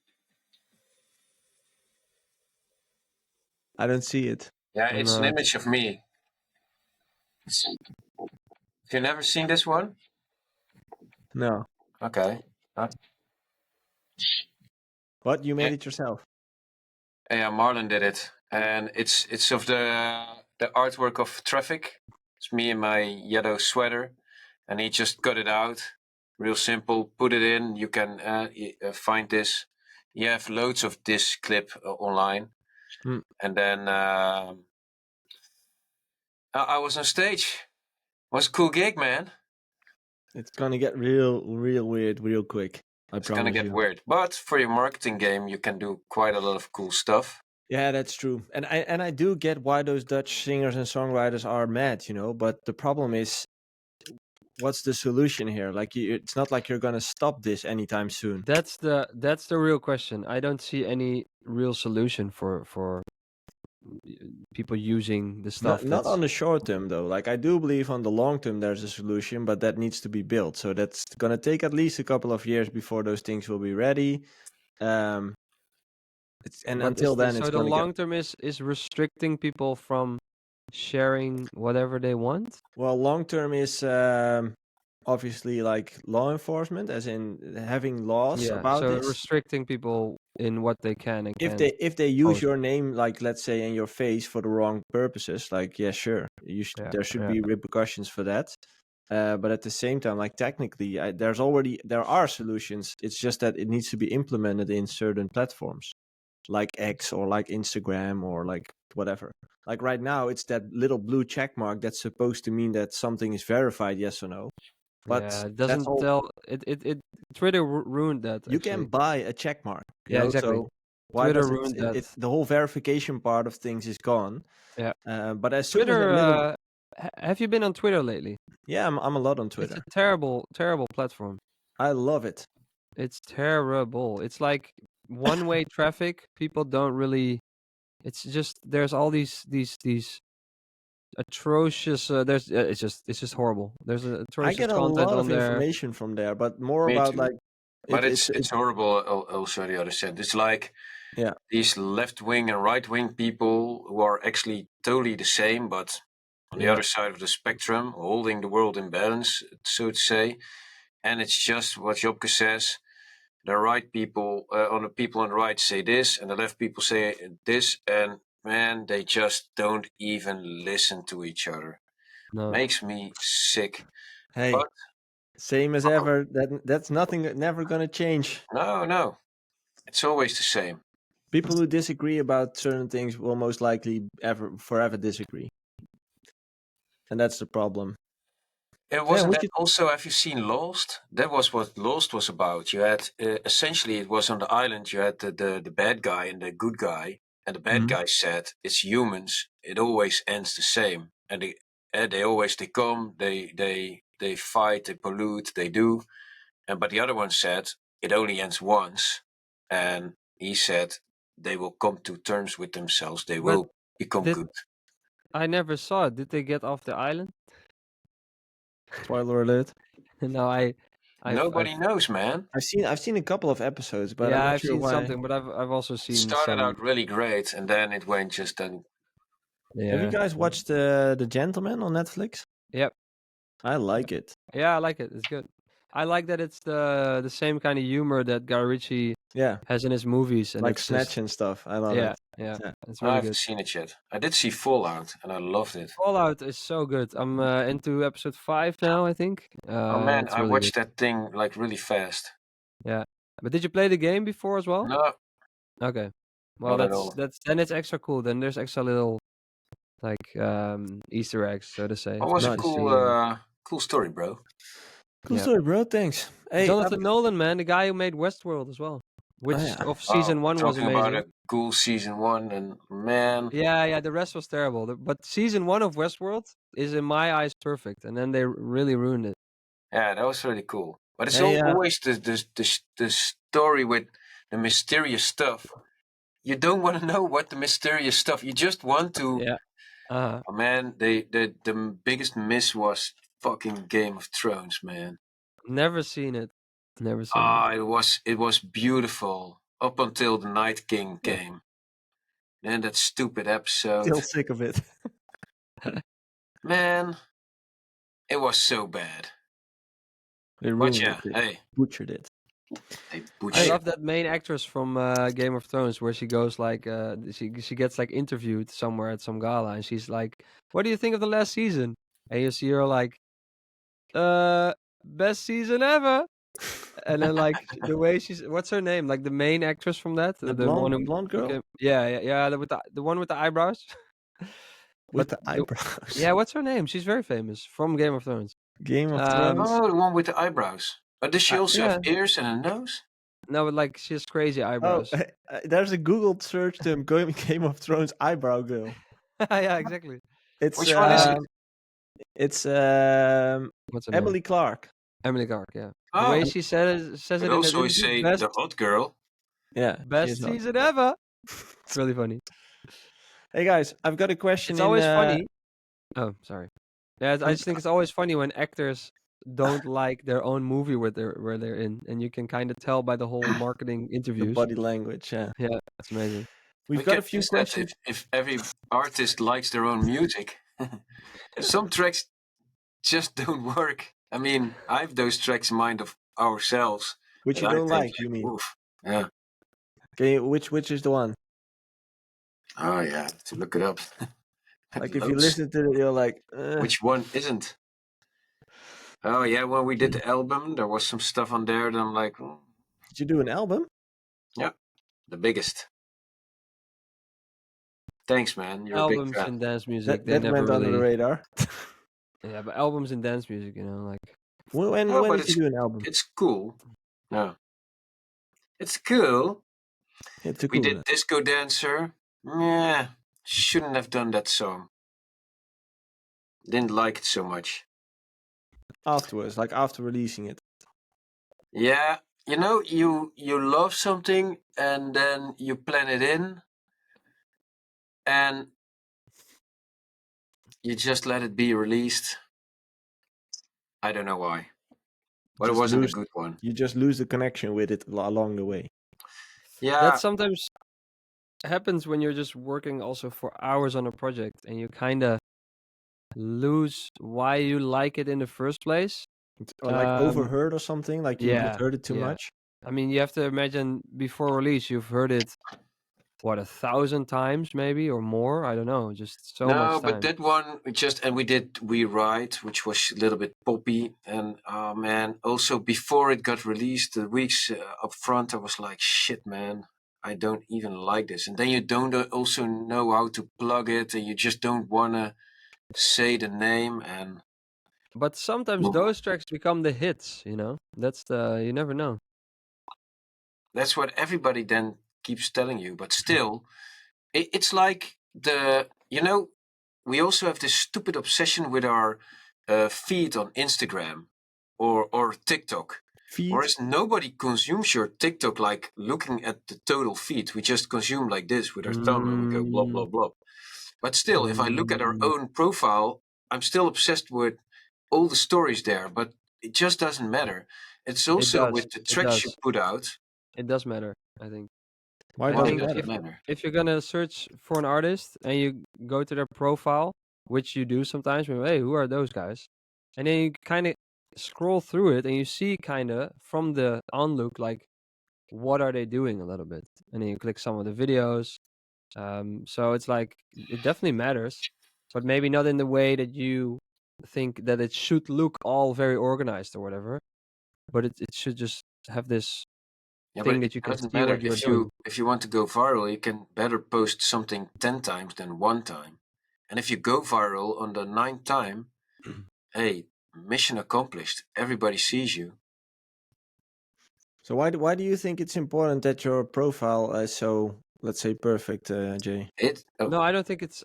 [SPEAKER 1] I don't see it.
[SPEAKER 2] Yeah, it's an
[SPEAKER 3] No.
[SPEAKER 2] image of me. Have you never seen this one?
[SPEAKER 1] No.
[SPEAKER 2] Okay.
[SPEAKER 1] What? You made
[SPEAKER 2] Yeah.
[SPEAKER 1] it yourself?
[SPEAKER 2] Yeah, Marlon did it, and it's of the artwork of Traffic. It's me in my yellow sweater, and he just cut it out, real simple. Put it in. You can find this. You have loads of this clip online,
[SPEAKER 1] Hmm.
[SPEAKER 2] and then I was on stage. It was a cool gig, man.
[SPEAKER 1] It's gonna get real weird real quick. I
[SPEAKER 2] It's gonna
[SPEAKER 1] promise
[SPEAKER 2] get
[SPEAKER 1] you.
[SPEAKER 2] weird, but for your marketing game, you can do quite a lot of cool stuff.
[SPEAKER 1] Yeah, that's true. And I do get why those Dutch singers and songwriters are mad, you know, but the problem is, what's the solution here? Like, it's not like you're gonna stop this anytime soon.
[SPEAKER 3] That's the real question. I don't see any real solution for people using the stuff.
[SPEAKER 1] Not
[SPEAKER 3] That's
[SPEAKER 1] on the short term though. Like, I do believe on the long term there's a solution, but that needs to be built. So that's gonna take at least a couple of years before those things will be ready. And
[SPEAKER 3] but
[SPEAKER 1] until then,
[SPEAKER 3] so
[SPEAKER 1] it's
[SPEAKER 3] the
[SPEAKER 1] gonna get.
[SPEAKER 3] long term is restricting people from sharing whatever they want.
[SPEAKER 1] Well, long term is obviously like law enforcement, as in having laws
[SPEAKER 3] Yeah,
[SPEAKER 1] about
[SPEAKER 3] so
[SPEAKER 1] this.
[SPEAKER 3] restricting people in what they can and
[SPEAKER 1] If
[SPEAKER 3] can't.
[SPEAKER 1] they use
[SPEAKER 3] post.
[SPEAKER 1] your name, like, let's say, in your face for the wrong purposes, like, yeah, sure,
[SPEAKER 3] Yeah,
[SPEAKER 1] there should
[SPEAKER 3] yeah.
[SPEAKER 1] be repercussions for that. But at the same time, like, technically, there are solutions. It's just that it needs to be implemented in certain platforms, like X or like Instagram or like whatever. Like right now, it's that little blue check mark that's supposed to mean that something is verified, yes or no. But
[SPEAKER 3] Yeah, it
[SPEAKER 1] that's
[SPEAKER 3] doesn't
[SPEAKER 1] all.
[SPEAKER 3] tell it. Twitter ruined that.
[SPEAKER 1] You
[SPEAKER 3] Actually.
[SPEAKER 1] can buy a check mark.
[SPEAKER 3] Yeah, exactly.
[SPEAKER 1] So why
[SPEAKER 3] Twitter
[SPEAKER 1] does
[SPEAKER 3] ruined that.
[SPEAKER 1] the whole verification part of things is gone?
[SPEAKER 3] Yeah.
[SPEAKER 1] But as soon as
[SPEAKER 3] Twitter.
[SPEAKER 1] that little,
[SPEAKER 3] Have you been on Twitter lately?
[SPEAKER 1] yeah, I'm a lot on
[SPEAKER 3] It's
[SPEAKER 1] Twitter.
[SPEAKER 3] a terrible platform.
[SPEAKER 1] I love it.
[SPEAKER 3] It's terrible. It's like one-way traffic. People don't really. It's just there's all these atrocious. It's just horrible. There's
[SPEAKER 1] I
[SPEAKER 3] atrocious
[SPEAKER 1] get a
[SPEAKER 3] content
[SPEAKER 1] lot
[SPEAKER 3] on
[SPEAKER 1] of
[SPEAKER 3] there.
[SPEAKER 1] information from there, but more
[SPEAKER 2] Me
[SPEAKER 1] about
[SPEAKER 2] too.
[SPEAKER 1] like
[SPEAKER 2] But
[SPEAKER 1] it's
[SPEAKER 2] it's horrible. Also, the other side. It's like
[SPEAKER 1] yeah.
[SPEAKER 2] these left wing and right wing people who are actually totally the same, but on the
[SPEAKER 1] Yeah.
[SPEAKER 2] other side of the spectrum, holding the world in balance, so to say. And it's just what Jobke says. The right people, on the people on the right say this, and the left people say this, and man, they just don't even listen to each other.
[SPEAKER 3] No.
[SPEAKER 2] Makes me sick.
[SPEAKER 1] Hey,
[SPEAKER 2] But
[SPEAKER 1] same as ever. That's nothing. Never gonna change.
[SPEAKER 2] no, it's always the same.
[SPEAKER 1] People who disagree about certain things will most likely forever disagree, and that's the problem.
[SPEAKER 2] It wasn't
[SPEAKER 1] what
[SPEAKER 2] that
[SPEAKER 1] you-
[SPEAKER 2] also, have you seen Lost? That was what Lost was about. You had, essentially, it was on the island, you had the bad guy and the good guy. And the bad
[SPEAKER 1] Mhm.
[SPEAKER 2] guy said, it's humans, it always ends the same. And they come, they fight, they pollute, they do. But the other one said, it only ends once. And he said, they will come to terms with themselves, they
[SPEAKER 3] But
[SPEAKER 2] will become
[SPEAKER 3] did-
[SPEAKER 2] good.
[SPEAKER 3] I never saw it. Did they get off the island?
[SPEAKER 1] Spoiler alert.
[SPEAKER 3] No, I've
[SPEAKER 2] Nobody knows, man.
[SPEAKER 1] I've seen a couple of episodes, but I'm
[SPEAKER 3] yeah,
[SPEAKER 1] not
[SPEAKER 3] I've
[SPEAKER 1] sure
[SPEAKER 3] seen
[SPEAKER 1] why.
[SPEAKER 3] something, but I've also
[SPEAKER 2] It
[SPEAKER 3] seen
[SPEAKER 2] started
[SPEAKER 3] some.
[SPEAKER 2] out really great, and then it went just then.
[SPEAKER 3] Yeah.
[SPEAKER 1] Have you guys watched The Gentleman on Netflix?
[SPEAKER 3] Yep.
[SPEAKER 1] I like it.
[SPEAKER 3] Yeah, I like it. It's good. I like that it's the same kind of humor that Guy Ritchie
[SPEAKER 1] Yeah,
[SPEAKER 3] has in his movies, and
[SPEAKER 1] like
[SPEAKER 3] it's
[SPEAKER 1] Snatch
[SPEAKER 3] just,
[SPEAKER 1] and stuff. I love
[SPEAKER 3] yeah,
[SPEAKER 1] it.
[SPEAKER 3] yeah,
[SPEAKER 1] Yeah.
[SPEAKER 3] it's
[SPEAKER 2] I
[SPEAKER 3] really
[SPEAKER 2] haven't
[SPEAKER 3] good.
[SPEAKER 2] seen it yet. I did see Fallout, and I loved it.
[SPEAKER 3] Fallout is so good. I'm into episode 5 now, I think.
[SPEAKER 2] Oh man,
[SPEAKER 3] it's
[SPEAKER 2] I
[SPEAKER 3] really
[SPEAKER 2] watched
[SPEAKER 3] good.
[SPEAKER 2] that thing like really fast.
[SPEAKER 3] Yeah, but did you play the game before as well?
[SPEAKER 2] No,
[SPEAKER 3] Okay. Well,
[SPEAKER 2] not at all.
[SPEAKER 3] that's then it's extra cool. Then there's extra little like Easter eggs, so to say.
[SPEAKER 2] It was a
[SPEAKER 1] Nice.
[SPEAKER 2] cool story, bro.
[SPEAKER 1] Cool
[SPEAKER 3] Yeah.
[SPEAKER 1] story, bro. Thanks. Hey,
[SPEAKER 3] Jonathan Nolan, man, the guy who made Westworld as well, which
[SPEAKER 1] yeah.
[SPEAKER 3] of season 1 was
[SPEAKER 2] talking
[SPEAKER 3] amazing.
[SPEAKER 2] about a cool season 1, and man,
[SPEAKER 3] Yeah, the rest was terrible. But season 1 of Westworld is, in my eyes, perfect, and then they really ruined it.
[SPEAKER 2] yeah, that was really cool. But it's
[SPEAKER 1] Hey,
[SPEAKER 2] always the story with the mysterious stuff. You don't want to know what the mysterious stuff. You just want to.
[SPEAKER 3] Yeah.
[SPEAKER 2] Oh, man, the biggest miss was fucking Game of Thrones, man.
[SPEAKER 3] Never seen it. Never seen it.
[SPEAKER 2] It was beautiful up until the Night King came. And that stupid episode.
[SPEAKER 1] Still sick of it.
[SPEAKER 2] Man, it was so bad.
[SPEAKER 1] They
[SPEAKER 2] But
[SPEAKER 1] ruined
[SPEAKER 2] yeah,
[SPEAKER 1] it.
[SPEAKER 2] hey,
[SPEAKER 1] Butchered it.
[SPEAKER 2] they
[SPEAKER 3] I
[SPEAKER 2] butchered.
[SPEAKER 3] love that main actress from Game of Thrones, where she goes like, she gets like interviewed somewhere at some gala, and she's like, "What do you think of the last season?" And you see her like, best season ever." And then like the way she's, what's her name? Like the main actress from that,
[SPEAKER 1] The
[SPEAKER 3] one who
[SPEAKER 1] blonde girl
[SPEAKER 3] became, yeah, the one with the eyebrows.
[SPEAKER 1] with
[SPEAKER 3] But
[SPEAKER 1] the eyebrows.
[SPEAKER 3] yeah, what's her name? She's very famous from Game of Thrones.
[SPEAKER 1] Game of Thrones.
[SPEAKER 2] Oh, the one with the eyebrows. But does she also have ears and a nose?
[SPEAKER 3] No, but like she has crazy
[SPEAKER 1] Oh,
[SPEAKER 3] eyebrows.
[SPEAKER 1] there's a Google search term: Game of Thrones eyebrow girl.
[SPEAKER 3] Yeah, exactly.
[SPEAKER 1] It's
[SPEAKER 2] Which one is it?
[SPEAKER 1] It's
[SPEAKER 3] What's her name?
[SPEAKER 1] Emily Clark.
[SPEAKER 3] Emily Clark. Yeah. The
[SPEAKER 2] Oh,
[SPEAKER 3] way she says
[SPEAKER 2] but
[SPEAKER 3] it in
[SPEAKER 2] also
[SPEAKER 3] the
[SPEAKER 2] we say
[SPEAKER 3] best,
[SPEAKER 2] the hot girl.
[SPEAKER 1] Yeah, she
[SPEAKER 3] best
[SPEAKER 1] is hot.
[SPEAKER 3] season ever. It's really funny.
[SPEAKER 1] Hey guys, I've got a question.
[SPEAKER 3] It's always funny. Oh, sorry. Yeah, I just think it's always funny when actors don't like their own movie where they're in, and you can kind of tell by the whole marketing
[SPEAKER 1] The
[SPEAKER 3] interviews.
[SPEAKER 1] body language. Yeah,
[SPEAKER 3] Yeah, it's amazing.
[SPEAKER 1] we've
[SPEAKER 2] We
[SPEAKER 1] got
[SPEAKER 2] can
[SPEAKER 1] a few
[SPEAKER 2] use that
[SPEAKER 1] questions.
[SPEAKER 2] if every artist likes their own music. Some tracks just don't work. I mean, I have those tracks in mind of ourselves.
[SPEAKER 1] Which
[SPEAKER 2] that
[SPEAKER 1] you
[SPEAKER 2] I
[SPEAKER 1] don't
[SPEAKER 2] think,
[SPEAKER 1] like, you mean?
[SPEAKER 2] oof. Yeah.
[SPEAKER 1] Okay, which is the one?
[SPEAKER 2] Oh yeah, to look it up.
[SPEAKER 1] Like if you
[SPEAKER 2] Loads.
[SPEAKER 1] listen to it, you're like,
[SPEAKER 2] Which one isn't? Oh yeah, when we did the album, there was some stuff on there that I'm like,
[SPEAKER 1] did you do an album?
[SPEAKER 2] the biggest. Thanks, man. You're a big
[SPEAKER 3] Albums
[SPEAKER 2] fan.
[SPEAKER 3] in dance music, they
[SPEAKER 1] That
[SPEAKER 3] never
[SPEAKER 1] went under the
[SPEAKER 3] really.
[SPEAKER 1] radar.
[SPEAKER 3] Yeah, but albums in dance music, like.
[SPEAKER 1] When
[SPEAKER 2] No, but
[SPEAKER 1] did you do an album?
[SPEAKER 2] It's cool. No. It's cool.
[SPEAKER 1] It's a
[SPEAKER 2] We
[SPEAKER 1] cool.
[SPEAKER 2] did Disco Dancer. Yeah, shouldn't have done that song. Didn't like it so much.
[SPEAKER 1] Afterwards, like after releasing it.
[SPEAKER 2] Yeah, you love something and then you plan it in and you just let it be released. I don't know why. But it
[SPEAKER 1] Just
[SPEAKER 2] wasn't
[SPEAKER 1] lose-
[SPEAKER 2] a good one.
[SPEAKER 1] You just lose the connection with it along the way.
[SPEAKER 2] Yeah,
[SPEAKER 3] That sometimes happens when you're just working also for hours on a project, and you kind of lose why you like it in the first place.
[SPEAKER 1] Or like overheard or something, like you
[SPEAKER 3] yeah,
[SPEAKER 1] heard it too
[SPEAKER 3] yeah.
[SPEAKER 1] much.
[SPEAKER 3] I mean, you have to imagine before release, you've heard it, what, 1,000 times maybe or more? I don't know, just so much
[SPEAKER 2] no,
[SPEAKER 3] time.
[SPEAKER 2] but that one we did We Ride, which was a little bit poppy, and oh man, also before it got released, the weeks up front, I was like, shit, man, I don't even like this. And then you don't also know how to plug it, and you just don't wanna say the name, and
[SPEAKER 3] But sometimes those tracks become the hits, That's you never know.
[SPEAKER 2] that's what everybody then keeps telling you. But still, it's like we also have this stupid obsession with our feed on Instagram or TikTok.
[SPEAKER 1] Feed.
[SPEAKER 2] Whereas nobody consumes your TikTok like looking at the total feed. We just consume like this with our thumb and we go blah, blah, blah. But still, if I look at our own profile, I'm still obsessed with all the stories there, but it just doesn't matter. It's also
[SPEAKER 3] does,
[SPEAKER 2] with the
[SPEAKER 3] it
[SPEAKER 2] tracks you
[SPEAKER 3] does.
[SPEAKER 2] put out.
[SPEAKER 3] It does matter, I think.
[SPEAKER 1] Why
[SPEAKER 3] I
[SPEAKER 1] does it
[SPEAKER 3] think
[SPEAKER 1] matter?
[SPEAKER 3] if you're gonna search for an artist and you go to their profile, which you do sometimes, maybe, hey, who are those guys? And then you kind of scroll through it and you see kind of from the onlook, like, what are they doing a little bit? And then you click some of the videos. So it's like, it definitely matters, but maybe not in the way that you think that it should look all very organized or whatever, but it should just have this
[SPEAKER 2] Yeah,
[SPEAKER 3] thing
[SPEAKER 2] but
[SPEAKER 3] that you
[SPEAKER 2] it
[SPEAKER 3] can
[SPEAKER 2] doesn't
[SPEAKER 3] see
[SPEAKER 2] matter
[SPEAKER 3] what you're
[SPEAKER 2] if
[SPEAKER 3] doing.
[SPEAKER 2] if you want to go viral, you can better post something 10 times than one time. And if you go viral on the 9th time, hey, mission accomplished. Everybody sees you.
[SPEAKER 1] So why do you think it's important that your profile is so, let's say, perfect, Jay?
[SPEAKER 3] No, I don't think it's.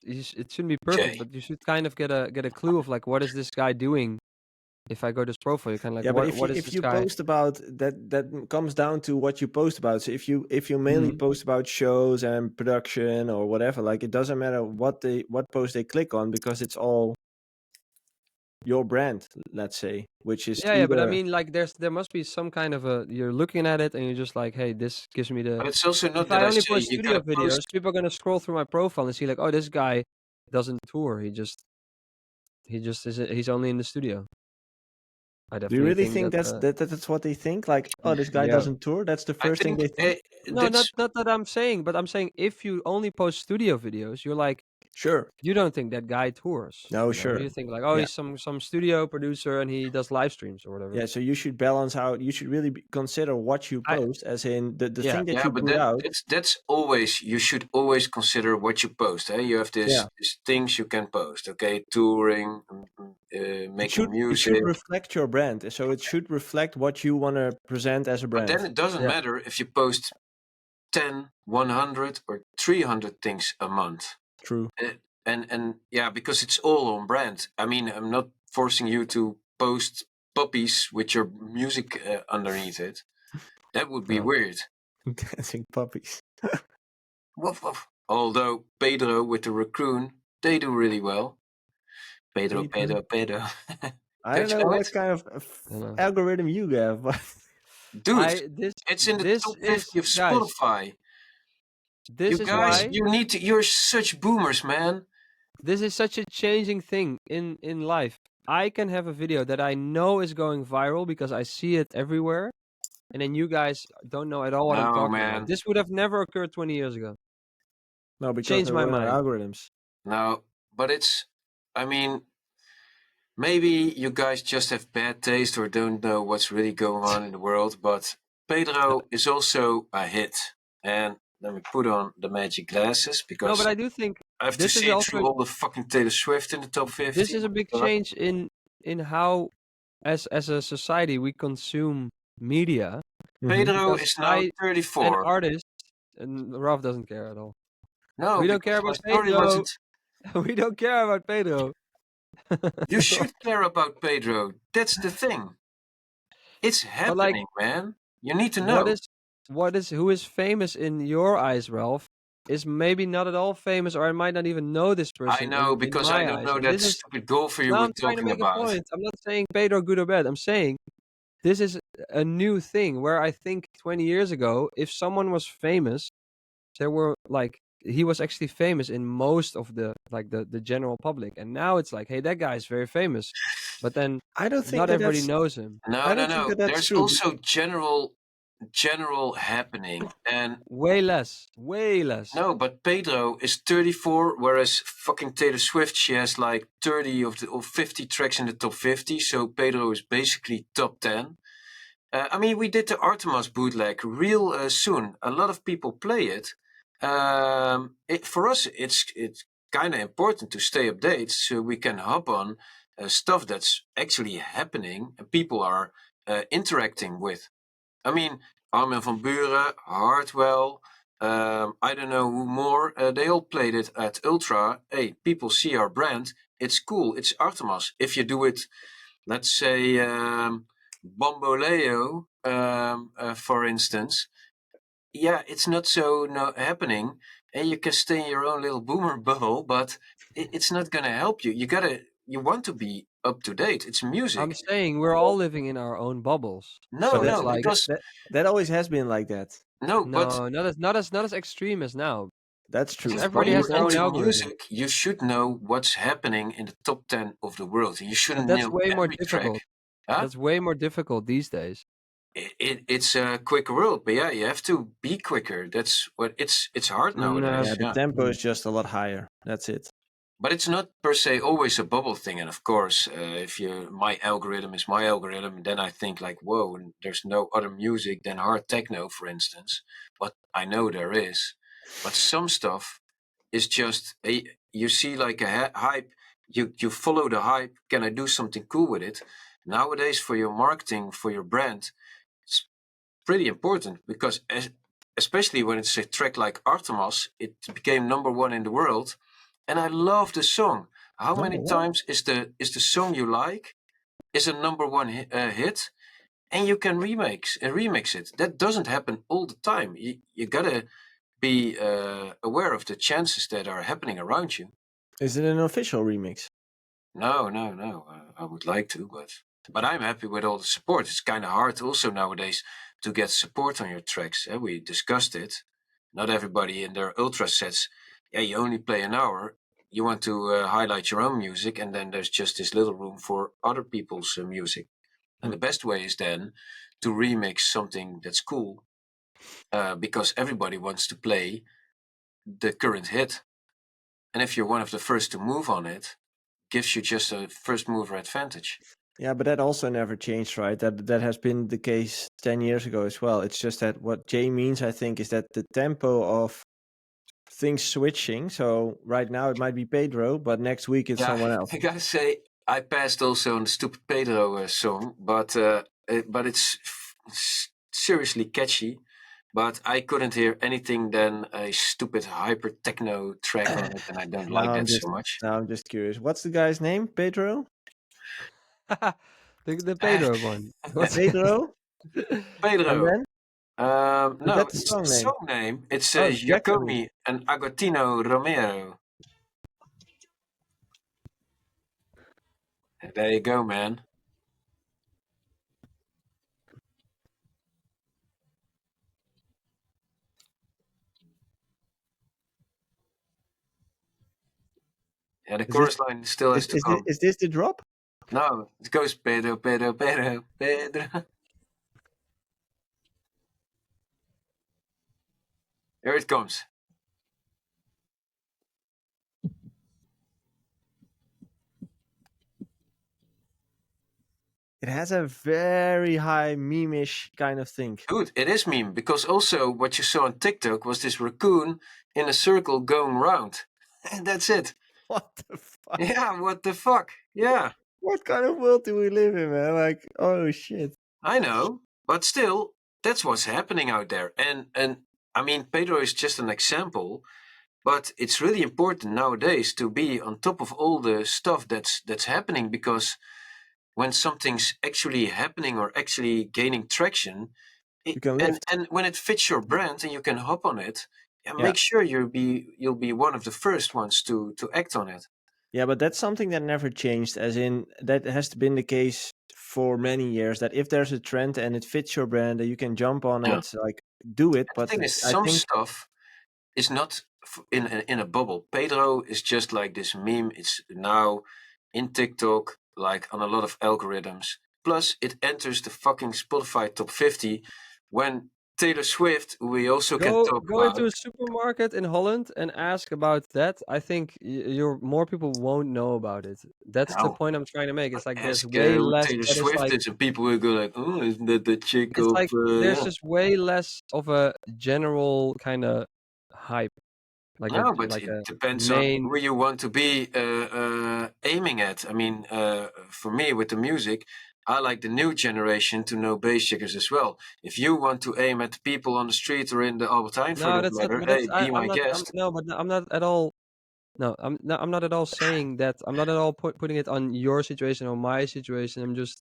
[SPEAKER 3] It shouldn't be perfect,
[SPEAKER 2] Jay.
[SPEAKER 3] but you should kind of get a clue of like, what is this guy doing? If I go to his profile, you kind of like,
[SPEAKER 1] Yeah, but
[SPEAKER 3] what is
[SPEAKER 1] if
[SPEAKER 3] this
[SPEAKER 1] you
[SPEAKER 3] guy?
[SPEAKER 1] post about that comes down to what you post about. So if you mainly post about shows and production or whatever, like it doesn't matter what post they click on because it's all your brand, let's say, which is
[SPEAKER 3] Yeah, but I
[SPEAKER 1] either
[SPEAKER 3] mean, like, there must be some kind of a. You're looking at it and you're just like, hey, this gives me the.
[SPEAKER 2] But it's also not
[SPEAKER 3] If
[SPEAKER 2] that
[SPEAKER 3] I
[SPEAKER 2] I
[SPEAKER 3] only
[SPEAKER 2] say
[SPEAKER 3] post
[SPEAKER 2] you
[SPEAKER 3] studio
[SPEAKER 2] gotta
[SPEAKER 3] videos,
[SPEAKER 2] post.
[SPEAKER 3] people are gonna scroll through my profile and see like, oh, this guy doesn't tour. He's only in the studio. I
[SPEAKER 1] do you
[SPEAKER 3] definitely
[SPEAKER 1] really
[SPEAKER 3] think
[SPEAKER 1] think
[SPEAKER 3] that.
[SPEAKER 1] that's what they think? Like, oh, this guy
[SPEAKER 3] Yeah.
[SPEAKER 1] doesn't tour. That's the
[SPEAKER 2] I
[SPEAKER 1] first thing
[SPEAKER 2] think
[SPEAKER 1] they think.
[SPEAKER 3] No,
[SPEAKER 2] that's
[SPEAKER 3] not that I'm saying, but I'm saying if you only post studio videos, you're like,
[SPEAKER 1] Sure.
[SPEAKER 3] you don't think that guy tours.
[SPEAKER 1] No,
[SPEAKER 3] You know,
[SPEAKER 1] sure.
[SPEAKER 3] you think like, oh,
[SPEAKER 1] Yeah.
[SPEAKER 3] he's some studio producer and he does live streams or whatever.
[SPEAKER 1] Yeah, so you should balance out. You should really consider what you
[SPEAKER 3] I
[SPEAKER 1] post, as in the
[SPEAKER 3] yeah.
[SPEAKER 1] thing that
[SPEAKER 2] yeah,
[SPEAKER 1] you
[SPEAKER 2] but
[SPEAKER 1] put out.
[SPEAKER 2] that's always you should always consider what you post. You have
[SPEAKER 1] Yeah,
[SPEAKER 2] this things you can post. Okay, touring,
[SPEAKER 1] it
[SPEAKER 2] making
[SPEAKER 1] should
[SPEAKER 2] music.
[SPEAKER 1] reflect your brand. So it should reflect what you want to present as a
[SPEAKER 2] But
[SPEAKER 1] brand.
[SPEAKER 2] then it doesn't
[SPEAKER 3] Yeah.
[SPEAKER 2] matter if you post 10, 100, or 300 things a month.
[SPEAKER 1] True.
[SPEAKER 2] And yeah, because it's all on brand. I mean, I'm not forcing you to post puppies with your music underneath it. That would be
[SPEAKER 1] No.
[SPEAKER 2] weird.
[SPEAKER 1] Dancing puppies.
[SPEAKER 2] Woof, woof. Although Pedro with the raccoon, they do really well. Pedro.
[SPEAKER 1] I
[SPEAKER 2] Don't
[SPEAKER 1] don't
[SPEAKER 2] you
[SPEAKER 1] know
[SPEAKER 2] know
[SPEAKER 1] what
[SPEAKER 2] it?
[SPEAKER 1] kind of
[SPEAKER 3] I don't know.
[SPEAKER 1] algorithm you have, but
[SPEAKER 2] Dude,
[SPEAKER 3] This
[SPEAKER 2] it's in the
[SPEAKER 3] this
[SPEAKER 2] top
[SPEAKER 3] is
[SPEAKER 2] 50 of
[SPEAKER 3] guys.
[SPEAKER 2] Spotify.
[SPEAKER 3] This
[SPEAKER 2] You
[SPEAKER 3] is
[SPEAKER 2] guys,
[SPEAKER 3] why
[SPEAKER 2] you're such boomers, man.
[SPEAKER 3] this is such a changing thing in life. I can have a video that I know is going viral because I see it everywhere, and then you guys don't know at all what I'm
[SPEAKER 2] No,
[SPEAKER 3] talking
[SPEAKER 2] man.
[SPEAKER 3] about. This would have never occurred 20 years ago.
[SPEAKER 1] no, because
[SPEAKER 3] Changed
[SPEAKER 1] there
[SPEAKER 3] my
[SPEAKER 1] were no
[SPEAKER 3] mind.
[SPEAKER 1] algorithms.
[SPEAKER 2] No, but I mean, maybe you guys just have bad taste or don't know what's really going on in the world, but Pedro is also a hit. And let me put on the magic glasses
[SPEAKER 3] No,
[SPEAKER 2] because
[SPEAKER 3] but I do think
[SPEAKER 2] I have to
[SPEAKER 3] this is
[SPEAKER 2] see
[SPEAKER 3] also
[SPEAKER 2] through all the fucking Taylor Swift in the top 50.
[SPEAKER 3] this is a big change in how as a society we consume media.
[SPEAKER 2] Pedro
[SPEAKER 3] Because
[SPEAKER 2] is now
[SPEAKER 3] an
[SPEAKER 2] 34.
[SPEAKER 3] artist, and Ralph doesn't care at all.
[SPEAKER 2] No,
[SPEAKER 3] We don't care
[SPEAKER 2] because my
[SPEAKER 3] about
[SPEAKER 2] story
[SPEAKER 3] Pedro.
[SPEAKER 2] wasn't.
[SPEAKER 3] We don't care about Pedro.
[SPEAKER 2] You should care about Pedro. That's the thing. It's
[SPEAKER 3] But like,
[SPEAKER 2] happening, man. You need to know.
[SPEAKER 3] who is famous in your eyes, Ralph, is maybe not at all famous, or I might not even know this person.
[SPEAKER 2] I know
[SPEAKER 3] in
[SPEAKER 2] because
[SPEAKER 3] my
[SPEAKER 2] I don't
[SPEAKER 3] eyes.
[SPEAKER 2] know
[SPEAKER 3] And
[SPEAKER 2] that
[SPEAKER 3] this is
[SPEAKER 2] stupid golfer you
[SPEAKER 3] now
[SPEAKER 2] were
[SPEAKER 3] I'm trying to
[SPEAKER 2] talking
[SPEAKER 3] make a
[SPEAKER 2] about.
[SPEAKER 3] point. I'm not saying Pedro good or bad. I'm saying this is a new thing where I think 20 years ago, if someone was famous, there were like he was actually famous in most of the the general public, and now it's like, hey, that guy is very famous, but then
[SPEAKER 1] I don't think
[SPEAKER 3] not
[SPEAKER 1] that
[SPEAKER 3] everybody
[SPEAKER 1] that's.
[SPEAKER 3] knows him.
[SPEAKER 2] No,
[SPEAKER 1] I
[SPEAKER 2] no,
[SPEAKER 1] don't think
[SPEAKER 2] no.
[SPEAKER 1] that that's
[SPEAKER 2] There's
[SPEAKER 1] true.
[SPEAKER 2] also general happening. And
[SPEAKER 3] Way less.
[SPEAKER 2] no, but Pedro is 34, whereas fucking Taylor Swift, she has like 30 or 50 tracks in the top 50. So Pedro is basically top 10. I mean, we did the Artemis bootleg real soon. A lot of people play it. For us, it's kind of important to stay updated so we can hop on stuff that's actually happening and people are interacting with. I mean, Armin van Buren, Hardwell, I don't know who more. They all played it at Ultra. Hey, people see our brand. It's cool. It's Artemis. If you do it, let's say, Bamboleo, for instance, yeah, it's not so happening, and you can stay in your own little boomer bubble, but it's not gonna help you. You want to be up to date. It's music.
[SPEAKER 3] I'm saying we're all living in our own bubbles.
[SPEAKER 2] No,
[SPEAKER 3] So
[SPEAKER 1] But
[SPEAKER 3] it's
[SPEAKER 2] no,
[SPEAKER 3] like
[SPEAKER 2] because
[SPEAKER 1] that always has been like that.
[SPEAKER 2] no, but
[SPEAKER 3] no, not as extreme as now.
[SPEAKER 1] That's true.
[SPEAKER 3] Because
[SPEAKER 2] when
[SPEAKER 3] everybody has
[SPEAKER 2] you're
[SPEAKER 3] their own
[SPEAKER 2] into
[SPEAKER 3] algorithm.
[SPEAKER 2] music, you should know what's happening in the top 10 of the world. You
[SPEAKER 3] But
[SPEAKER 2] shouldn't
[SPEAKER 3] that's
[SPEAKER 2] know
[SPEAKER 3] way more
[SPEAKER 2] every track.
[SPEAKER 3] difficult.
[SPEAKER 2] Huh?
[SPEAKER 3] That's way more difficult these days.
[SPEAKER 2] It's a quicker world, but yeah, you have to be quicker. That's what it's hard
[SPEAKER 3] No.
[SPEAKER 2] nowadays.
[SPEAKER 1] Yeah, the
[SPEAKER 2] Yeah.
[SPEAKER 1] tempo is just a lot higher. That's it.
[SPEAKER 2] But it's not per se always a bubble thing. And of course, if my algorithm is my algorithm, then I think like, whoa, there's no other music than hard techno, for instance. But I know there is. But some stuff is just you see like a hype. You follow the hype. Can I do something cool with it? Nowadays, for your marketing, for your brand, it's pretty important because especially when it's a track like Artemis, it became #1 in the world, and I love the song. How many
[SPEAKER 1] Number one?
[SPEAKER 2] times is the song you like is a #1 hit, and you can remix it? That doesn't happen all the time. You gotta be aware of the chances that are happening around you.
[SPEAKER 1] Is it an official remix?
[SPEAKER 2] No. I would like to, but I'm happy with all the support. It's kind of hard also nowadays to get support on your tracks. We discussed it. Not everybody in their ultra sets. Yeah, you only play an hour. You want to highlight your own music, and then there's just this little room for other people's music. And the best way is then to remix something that's cool, because everybody wants to play the current hit. And if you're one of the first to move on it, gives you just a first mover advantage.
[SPEAKER 1] Yeah, but that also never changed, right? That has been the case 10 years ago as well. It's just that what Jay means, I think, is that the tempo of things switching. So right now it might be Pedro, but next week it's someone else.
[SPEAKER 2] I gotta say, I passed also on the Stupid Pedro song, but it's seriously catchy. But I couldn't hear anything than a stupid hyper techno track on it, and I don't like that so much.
[SPEAKER 1] Now I'm just curious. What's the guy's name? Pedro?
[SPEAKER 3] The Pedro one. What's
[SPEAKER 1] Pedro?
[SPEAKER 2] Pedro.
[SPEAKER 1] And then?
[SPEAKER 2] No,
[SPEAKER 1] that's the
[SPEAKER 2] it's
[SPEAKER 1] song
[SPEAKER 2] the
[SPEAKER 1] name.
[SPEAKER 2] song name. It's
[SPEAKER 1] Oh,
[SPEAKER 2] Giacomi and Agostino Romero. There you go, man. Yeah, the chorus line still has to come.
[SPEAKER 1] Is this the drop?
[SPEAKER 2] No, it goes Pedro, Pedro, Pedro, Pedro. Here it comes.
[SPEAKER 1] It has a very high meme-ish kind of thing.
[SPEAKER 2] Dude, it is meme, because also what you saw on TikTok was this raccoon in a circle going round. And that's it.
[SPEAKER 1] What the fuck?
[SPEAKER 2] Yeah, what the fuck? Yeah.
[SPEAKER 1] What kind of world do we live in, man? Like, oh shit.
[SPEAKER 2] I know, but still, that's what's happening out there. And I mean, Pedro is just an example, but it's really important nowadays to be on top of all the stuff that's happening, because when something's actually happening or actually gaining traction,
[SPEAKER 1] You can lift.
[SPEAKER 2] and when it fits your brand and you can hop on it,
[SPEAKER 1] Yeah.
[SPEAKER 2] make sure you'll be one of the first ones to act on it.
[SPEAKER 1] Yeah, but that's something that never changed, as in that has been the case for many years, that if there's a trend and it fits your brand, that you can jump on
[SPEAKER 2] Yeah.
[SPEAKER 1] it, like do it.
[SPEAKER 2] The
[SPEAKER 1] But
[SPEAKER 2] thing is,
[SPEAKER 1] I
[SPEAKER 2] some
[SPEAKER 1] think
[SPEAKER 2] stuff is not in a bubble. Pedro is just like this meme. It's now in TikTok, like on a lot of algorithms. Plus, it enters the fucking Spotify top 50 when Taylor Swift, who we also can talk
[SPEAKER 3] Go
[SPEAKER 2] about.
[SPEAKER 3] into a supermarket in Holland and ask about that. I think more people won't know about it. That's the
[SPEAKER 2] No.
[SPEAKER 3] point I'm trying to make. It's like there's
[SPEAKER 2] Ask
[SPEAKER 3] way
[SPEAKER 2] who
[SPEAKER 3] less.
[SPEAKER 2] Taylor
[SPEAKER 3] That is
[SPEAKER 2] Swift
[SPEAKER 3] like
[SPEAKER 2] is, and people will go like, "Oh, isn't that the chick
[SPEAKER 3] it's
[SPEAKER 2] of?"
[SPEAKER 3] like there's
[SPEAKER 2] yeah.
[SPEAKER 3] just way less of a general kind of hype. Like
[SPEAKER 2] No,
[SPEAKER 3] a
[SPEAKER 2] but
[SPEAKER 3] like
[SPEAKER 2] it
[SPEAKER 3] a
[SPEAKER 2] depends
[SPEAKER 3] main.
[SPEAKER 2] on who you want to be aiming at. I mean, for me with the music, I like the new generation to know Bassjackers as well. If you want to aim at the people on the street or in the Albertine, for
[SPEAKER 3] No,
[SPEAKER 2] that
[SPEAKER 3] that's not.
[SPEAKER 2] matter,
[SPEAKER 3] But
[SPEAKER 2] hey,
[SPEAKER 3] that's
[SPEAKER 2] be my
[SPEAKER 3] I'm not.
[SPEAKER 2] guest.
[SPEAKER 3] No, but I'm not at all. No, I'm not at all saying that. I'm not at all putting it on your situation or my situation. I'm just.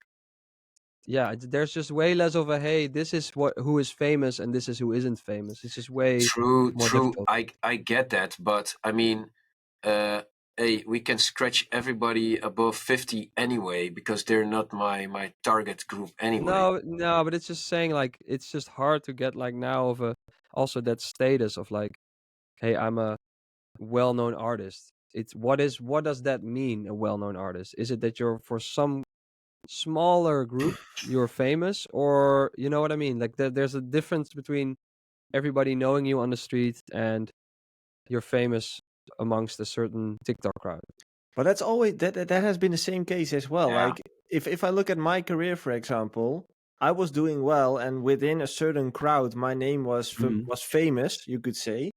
[SPEAKER 3] Yeah, there's just way less of a hey, this is who is famous and this is who isn't famous. It's just way
[SPEAKER 2] True,
[SPEAKER 3] more
[SPEAKER 2] true.
[SPEAKER 3] difficult.
[SPEAKER 2] I get that, but I mean, hey, we can scratch everybody above 50 anyway, because they're not my target group anyway.
[SPEAKER 3] No, but it's just saying like it's just hard to get like now of a also that status of like, hey, I'm a well-known artist. What does that mean, a well-known artist? Is it that you're for some smaller group you're famous, or you know what I mean? Like there's a difference between everybody knowing you on the street and you're famous amongst a certain TikTok crowd.
[SPEAKER 1] But that's always that has been the same case as well.
[SPEAKER 2] Yeah.
[SPEAKER 1] Like if I look at my career, for example, I was doing well, and within a certain crowd, my name was was famous, you could say.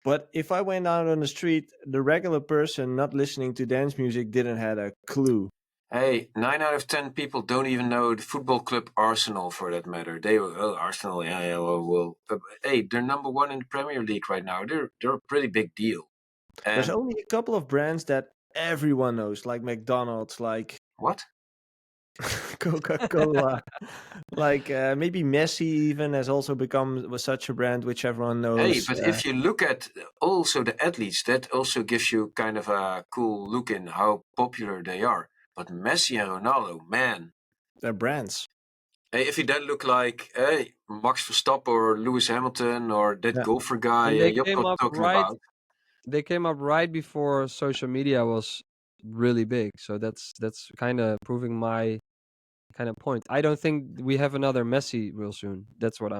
[SPEAKER 1] But if I went out on the street, the regular person not listening to dance music didn't have a clue.
[SPEAKER 2] Hey, 9 out of 10 people don't even know the football club Arsenal, for that matter. They will, oh, Arsenal, yeah, well. Hey, they're number one in the Premier League right now. They're a pretty big deal. And
[SPEAKER 1] There's only a couple of brands that everyone knows, like McDonald's, like
[SPEAKER 2] what?
[SPEAKER 1] Coca-Cola. Like maybe Messi even has also become such a brand which everyone knows.
[SPEAKER 2] Hey, but if you look at also the athletes, that also gives you kind of a cool look in how popular they are. But Messi and Ronaldo, man,
[SPEAKER 1] they're brands.
[SPEAKER 2] hey, if you then look like hey Max Verstappen or Lewis Hamilton or that
[SPEAKER 1] Yeah.
[SPEAKER 2] golfer guy
[SPEAKER 3] And they
[SPEAKER 2] Job
[SPEAKER 3] came
[SPEAKER 2] was
[SPEAKER 3] up
[SPEAKER 2] talking
[SPEAKER 3] right.
[SPEAKER 2] about,
[SPEAKER 3] They came up right before social media was really big, so that's kind of proving my kind of point. I don't think we have another Messi real soon. That's what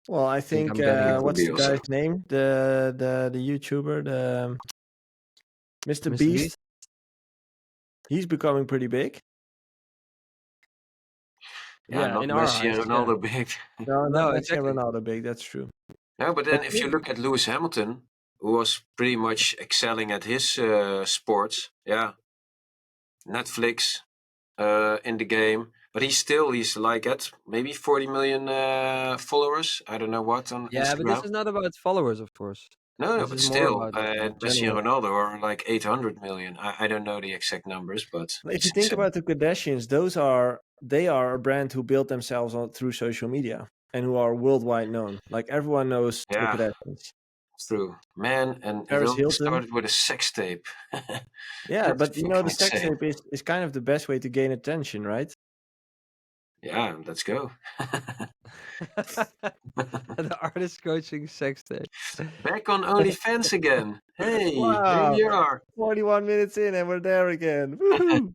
[SPEAKER 1] Well, I
[SPEAKER 3] think
[SPEAKER 1] think
[SPEAKER 3] I'm getting
[SPEAKER 2] that
[SPEAKER 3] at.
[SPEAKER 2] could
[SPEAKER 1] what's
[SPEAKER 2] be
[SPEAKER 1] the
[SPEAKER 2] also.
[SPEAKER 1] guy's name? The YouTuber, the Mr.
[SPEAKER 3] Mr.
[SPEAKER 1] Beast.
[SPEAKER 3] Beast?
[SPEAKER 1] He's becoming pretty big.
[SPEAKER 2] Yeah, not
[SPEAKER 3] in our
[SPEAKER 2] Messi
[SPEAKER 3] eyes,
[SPEAKER 2] and
[SPEAKER 3] yeah.
[SPEAKER 2] Ronaldo big.
[SPEAKER 1] No, not
[SPEAKER 3] No,
[SPEAKER 1] Messi
[SPEAKER 3] exactly.
[SPEAKER 1] and Ronaldo big. That's true.
[SPEAKER 2] No, but then
[SPEAKER 1] But
[SPEAKER 2] if you look at Lewis Hamilton, who was pretty much excelling at his sports, yeah, Netflix in the game, but he's like at maybe 40 million followers. I don't know what on
[SPEAKER 3] Yeah, but this
[SPEAKER 2] Instagram.
[SPEAKER 3] is not about followers, of course.
[SPEAKER 2] No,
[SPEAKER 3] This
[SPEAKER 2] but
[SPEAKER 3] is more
[SPEAKER 2] still,
[SPEAKER 3] about
[SPEAKER 2] Messi and
[SPEAKER 3] general.
[SPEAKER 2] Ronaldo are like 800 million. I don't know the exact numbers, but
[SPEAKER 1] if
[SPEAKER 2] it's
[SPEAKER 1] you think
[SPEAKER 2] insane.
[SPEAKER 1] about the Kardashians, they are a brand who built themselves through social media and who are worldwide known. Like everyone knows the
[SPEAKER 2] Yeah,
[SPEAKER 1] Kardashians.
[SPEAKER 2] it's true, man. And it
[SPEAKER 1] Paris
[SPEAKER 2] all
[SPEAKER 1] Hilton.
[SPEAKER 2] started with a sex tape.
[SPEAKER 1] Yeah,
[SPEAKER 2] That's
[SPEAKER 1] but you know the
[SPEAKER 2] fucking
[SPEAKER 1] sex
[SPEAKER 2] insane.
[SPEAKER 1] tape is kind of the best way to gain attention, right?
[SPEAKER 2] Yeah, let's go.
[SPEAKER 3] The artist coaching sex tape.
[SPEAKER 2] Back on OnlyFans again. Hey, here
[SPEAKER 1] Wow,
[SPEAKER 2] we are.
[SPEAKER 1] 41 minutes in and we're there again. Woohoo!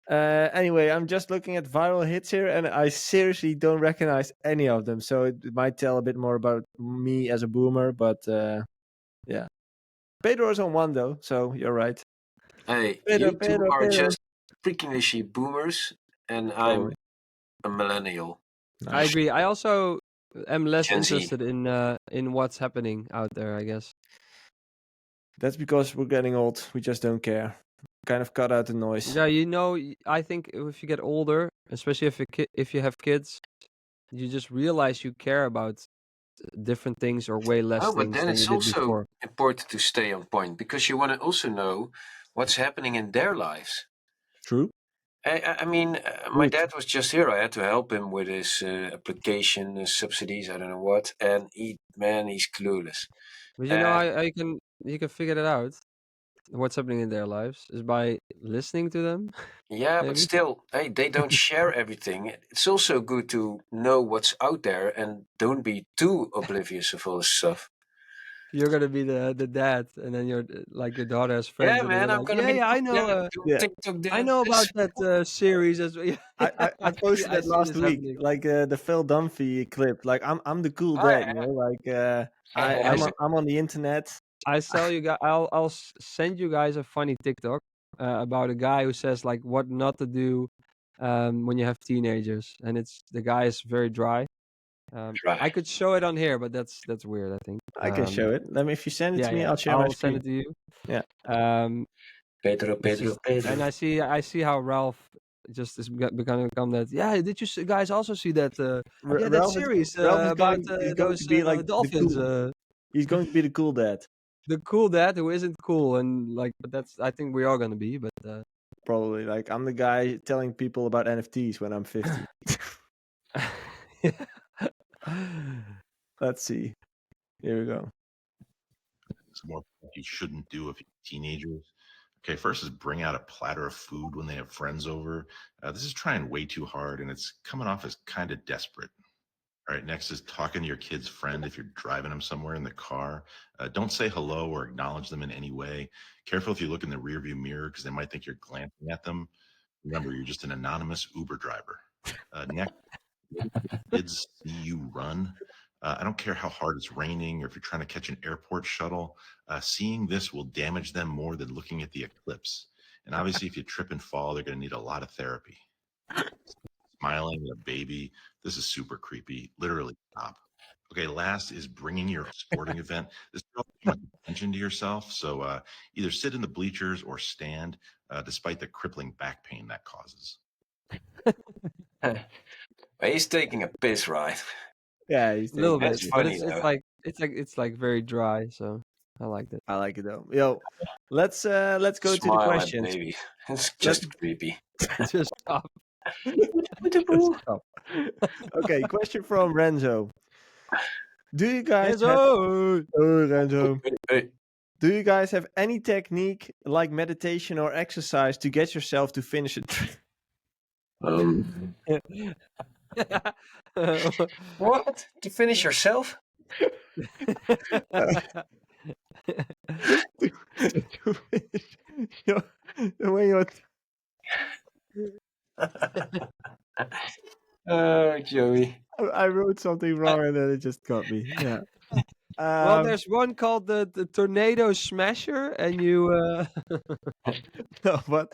[SPEAKER 1] Anyway, I'm just looking at viral hits here, and I seriously don't recognize any of them. So it might tell a bit more about me as a boomer, but yeah. Pedro is on one though, so you're right.
[SPEAKER 2] Hey,
[SPEAKER 1] Pedro,
[SPEAKER 2] you two
[SPEAKER 1] Pedro,
[SPEAKER 2] are
[SPEAKER 1] Pedro.
[SPEAKER 2] just freakishly boomers, and I'm
[SPEAKER 1] Totally.
[SPEAKER 2] a millennial.
[SPEAKER 3] I
[SPEAKER 1] Nice.
[SPEAKER 3] agree. I also am less
[SPEAKER 2] Gen Z.
[SPEAKER 3] interested in what's happening out there, I guess.
[SPEAKER 1] That's because we're getting old. We just don't care. Kind of cut out the noise.
[SPEAKER 3] Yeah, I think if you get older, especially if you have kids, you just realize you care about different things or way less
[SPEAKER 2] Oh, but
[SPEAKER 3] things
[SPEAKER 2] then
[SPEAKER 3] than you
[SPEAKER 2] it's
[SPEAKER 3] did
[SPEAKER 2] also
[SPEAKER 3] before.
[SPEAKER 2] important to stay on point because you want to also know what's happening in their lives.
[SPEAKER 1] True.
[SPEAKER 2] I mean, my
[SPEAKER 1] Good.
[SPEAKER 2] dad was just here. I had to help him with his application subsidies. I don't know what, and he's clueless.
[SPEAKER 3] But you know how you can figure it out what's happening in their lives is by listening to them.
[SPEAKER 2] Yeah, but
[SPEAKER 3] Maybe
[SPEAKER 2] still, hey, they don't share everything. It's also good to know what's out there and don't be too oblivious of all this stuff.
[SPEAKER 3] you're gonna be the dad, and then your daughter has friends,
[SPEAKER 2] Yeah,
[SPEAKER 3] and then
[SPEAKER 2] man,
[SPEAKER 3] you're
[SPEAKER 2] I'm
[SPEAKER 3] like,
[SPEAKER 2] gonna
[SPEAKER 3] yeah,
[SPEAKER 2] be
[SPEAKER 3] yeah, I
[SPEAKER 2] yeah,
[SPEAKER 3] know,
[SPEAKER 1] Yeah.
[SPEAKER 2] TikTok
[SPEAKER 3] I
[SPEAKER 2] dad.
[SPEAKER 3] know about that series as well.
[SPEAKER 1] I posted
[SPEAKER 3] I
[SPEAKER 1] that
[SPEAKER 3] see
[SPEAKER 1] last
[SPEAKER 3] this
[SPEAKER 1] week,
[SPEAKER 3] happening.
[SPEAKER 1] like the Phil Dunphy clip. Like I'm the cool
[SPEAKER 2] Oh,
[SPEAKER 1] dad,
[SPEAKER 2] yeah.
[SPEAKER 1] you know. Like
[SPEAKER 3] I
[SPEAKER 1] I'm on the internet.
[SPEAKER 3] I sell you guys. I'll send you guys a funny TikTok about a guy who says like what not to do when you have teenagers, and the guy is very dry. I
[SPEAKER 2] Right.
[SPEAKER 3] could show it on here, but that's weird. I think.
[SPEAKER 1] I can show it. Let me if you send it
[SPEAKER 3] Yeah,
[SPEAKER 1] to me,
[SPEAKER 3] yeah.
[SPEAKER 1] I'll share my
[SPEAKER 3] I'll send
[SPEAKER 1] screen.
[SPEAKER 3] it to you.
[SPEAKER 1] Yeah.
[SPEAKER 2] Pedro,
[SPEAKER 3] It's
[SPEAKER 2] Pedro,
[SPEAKER 3] just, and
[SPEAKER 2] Pedro.
[SPEAKER 3] I see how Ralph just is gonna become that. Yeah, did you guys also see that? Yeah, that
[SPEAKER 1] Ralph is
[SPEAKER 3] series about
[SPEAKER 1] going to be like the
[SPEAKER 3] dolphins.
[SPEAKER 1] cool. He's going to be the cool dad,
[SPEAKER 3] The cool dad who isn't cool, and like, but that's I think we are gonna be. But
[SPEAKER 1] probably. Like I'm the guy telling people about NFTs when I'm 50. Let's see. Here we go.
[SPEAKER 5] Some more stuff you shouldn't do if you're teenagers. Okay, first is bring out a platter of food when they have friends over. This is trying way too hard, and it's coming off as kind of desperate. All right, next is talking to your kid's friend if you're driving them somewhere in the car. Don't say hello or acknowledge them in any way. Careful if you look in the rearview mirror because they might think you're glancing at them. Remember, you're just an anonymous Uber driver. Next, kids see you run. I don't care how hard it's raining or if you're trying to catch an airport shuttle. Seeing this will damage them more than looking at the eclipse. And obviously, if you trip and fall, they're going to need a lot of therapy. Smiling at a baby. This is super creepy. Literally stop. Okay, last is bringing your sporting event. This draws too much attention to yourself. So either sit in the bleachers or stand, despite the crippling back pain that causes.
[SPEAKER 2] He's taking a piss, right?
[SPEAKER 1] Yeah, he's
[SPEAKER 3] a little
[SPEAKER 1] taking
[SPEAKER 3] bit,
[SPEAKER 2] That's
[SPEAKER 1] it.
[SPEAKER 3] but
[SPEAKER 2] funny though.
[SPEAKER 3] it's like very dry. So I like that.
[SPEAKER 1] I like it though. Yo, let's go to the
[SPEAKER 2] Smile at
[SPEAKER 1] questions.
[SPEAKER 2] baby. It's just creepy.
[SPEAKER 3] Just stop.
[SPEAKER 1] Stop. Okay, question from Renzo. Do you guys have
[SPEAKER 3] Enzo!
[SPEAKER 1] Oh, Renzo.
[SPEAKER 2] Hey,
[SPEAKER 1] Do you guys have any technique like meditation or exercise to get yourself to finish a trick?
[SPEAKER 2] what? To finish yourself?
[SPEAKER 1] To finish when you're
[SPEAKER 2] Oh, Joey.
[SPEAKER 1] I wrote something wrong and then it just got me. Yeah.
[SPEAKER 3] Well, there's one called the Tornado Smasher, and you.
[SPEAKER 1] No, but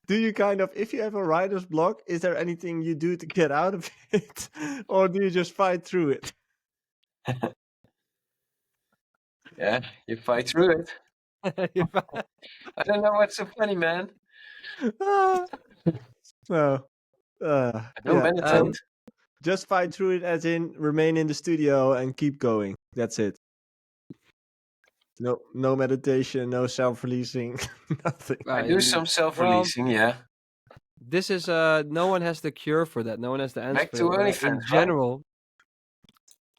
[SPEAKER 1] do you kind of, if you have a writer's block, is there anything you do to get out of it, or do you just fight through it?
[SPEAKER 2] Yeah, you fight through it. I don't know what's so funny, man.
[SPEAKER 1] No.
[SPEAKER 2] I don't
[SPEAKER 1] Yeah.
[SPEAKER 2] meditate.
[SPEAKER 1] Just fight through it, as in remain in the studio and keep going. That's it. No meditation, no self-releasing, nothing.
[SPEAKER 2] I do some self-releasing, yeah.
[SPEAKER 3] This is no one has the cure for that. No one has the answer
[SPEAKER 2] Back
[SPEAKER 3] for
[SPEAKER 2] to
[SPEAKER 3] that.
[SPEAKER 2] OnlyFans,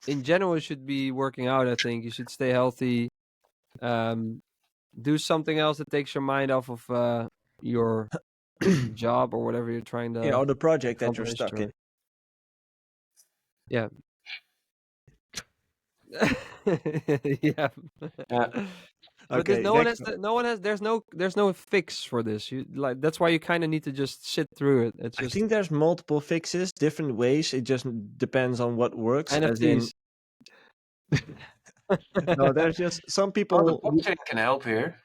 [SPEAKER 3] In general, you should be working out. I think you should stay healthy. Do something else that takes your mind off of your job or whatever you're trying to.
[SPEAKER 1] Or the project that you're
[SPEAKER 3] accomplish
[SPEAKER 1] stuck in.
[SPEAKER 3] Yeah. Yeah. But
[SPEAKER 1] Okay,
[SPEAKER 3] no one has. There's no fix for this. You like that's why you kind of need to just sit through it. It's
[SPEAKER 1] I
[SPEAKER 3] just
[SPEAKER 1] think there's multiple fixes, different ways. It just depends on what works. As in,
[SPEAKER 3] NFTs.
[SPEAKER 1] no, there's just some
[SPEAKER 2] Oh, the
[SPEAKER 1] people.
[SPEAKER 2] blockchain can help here.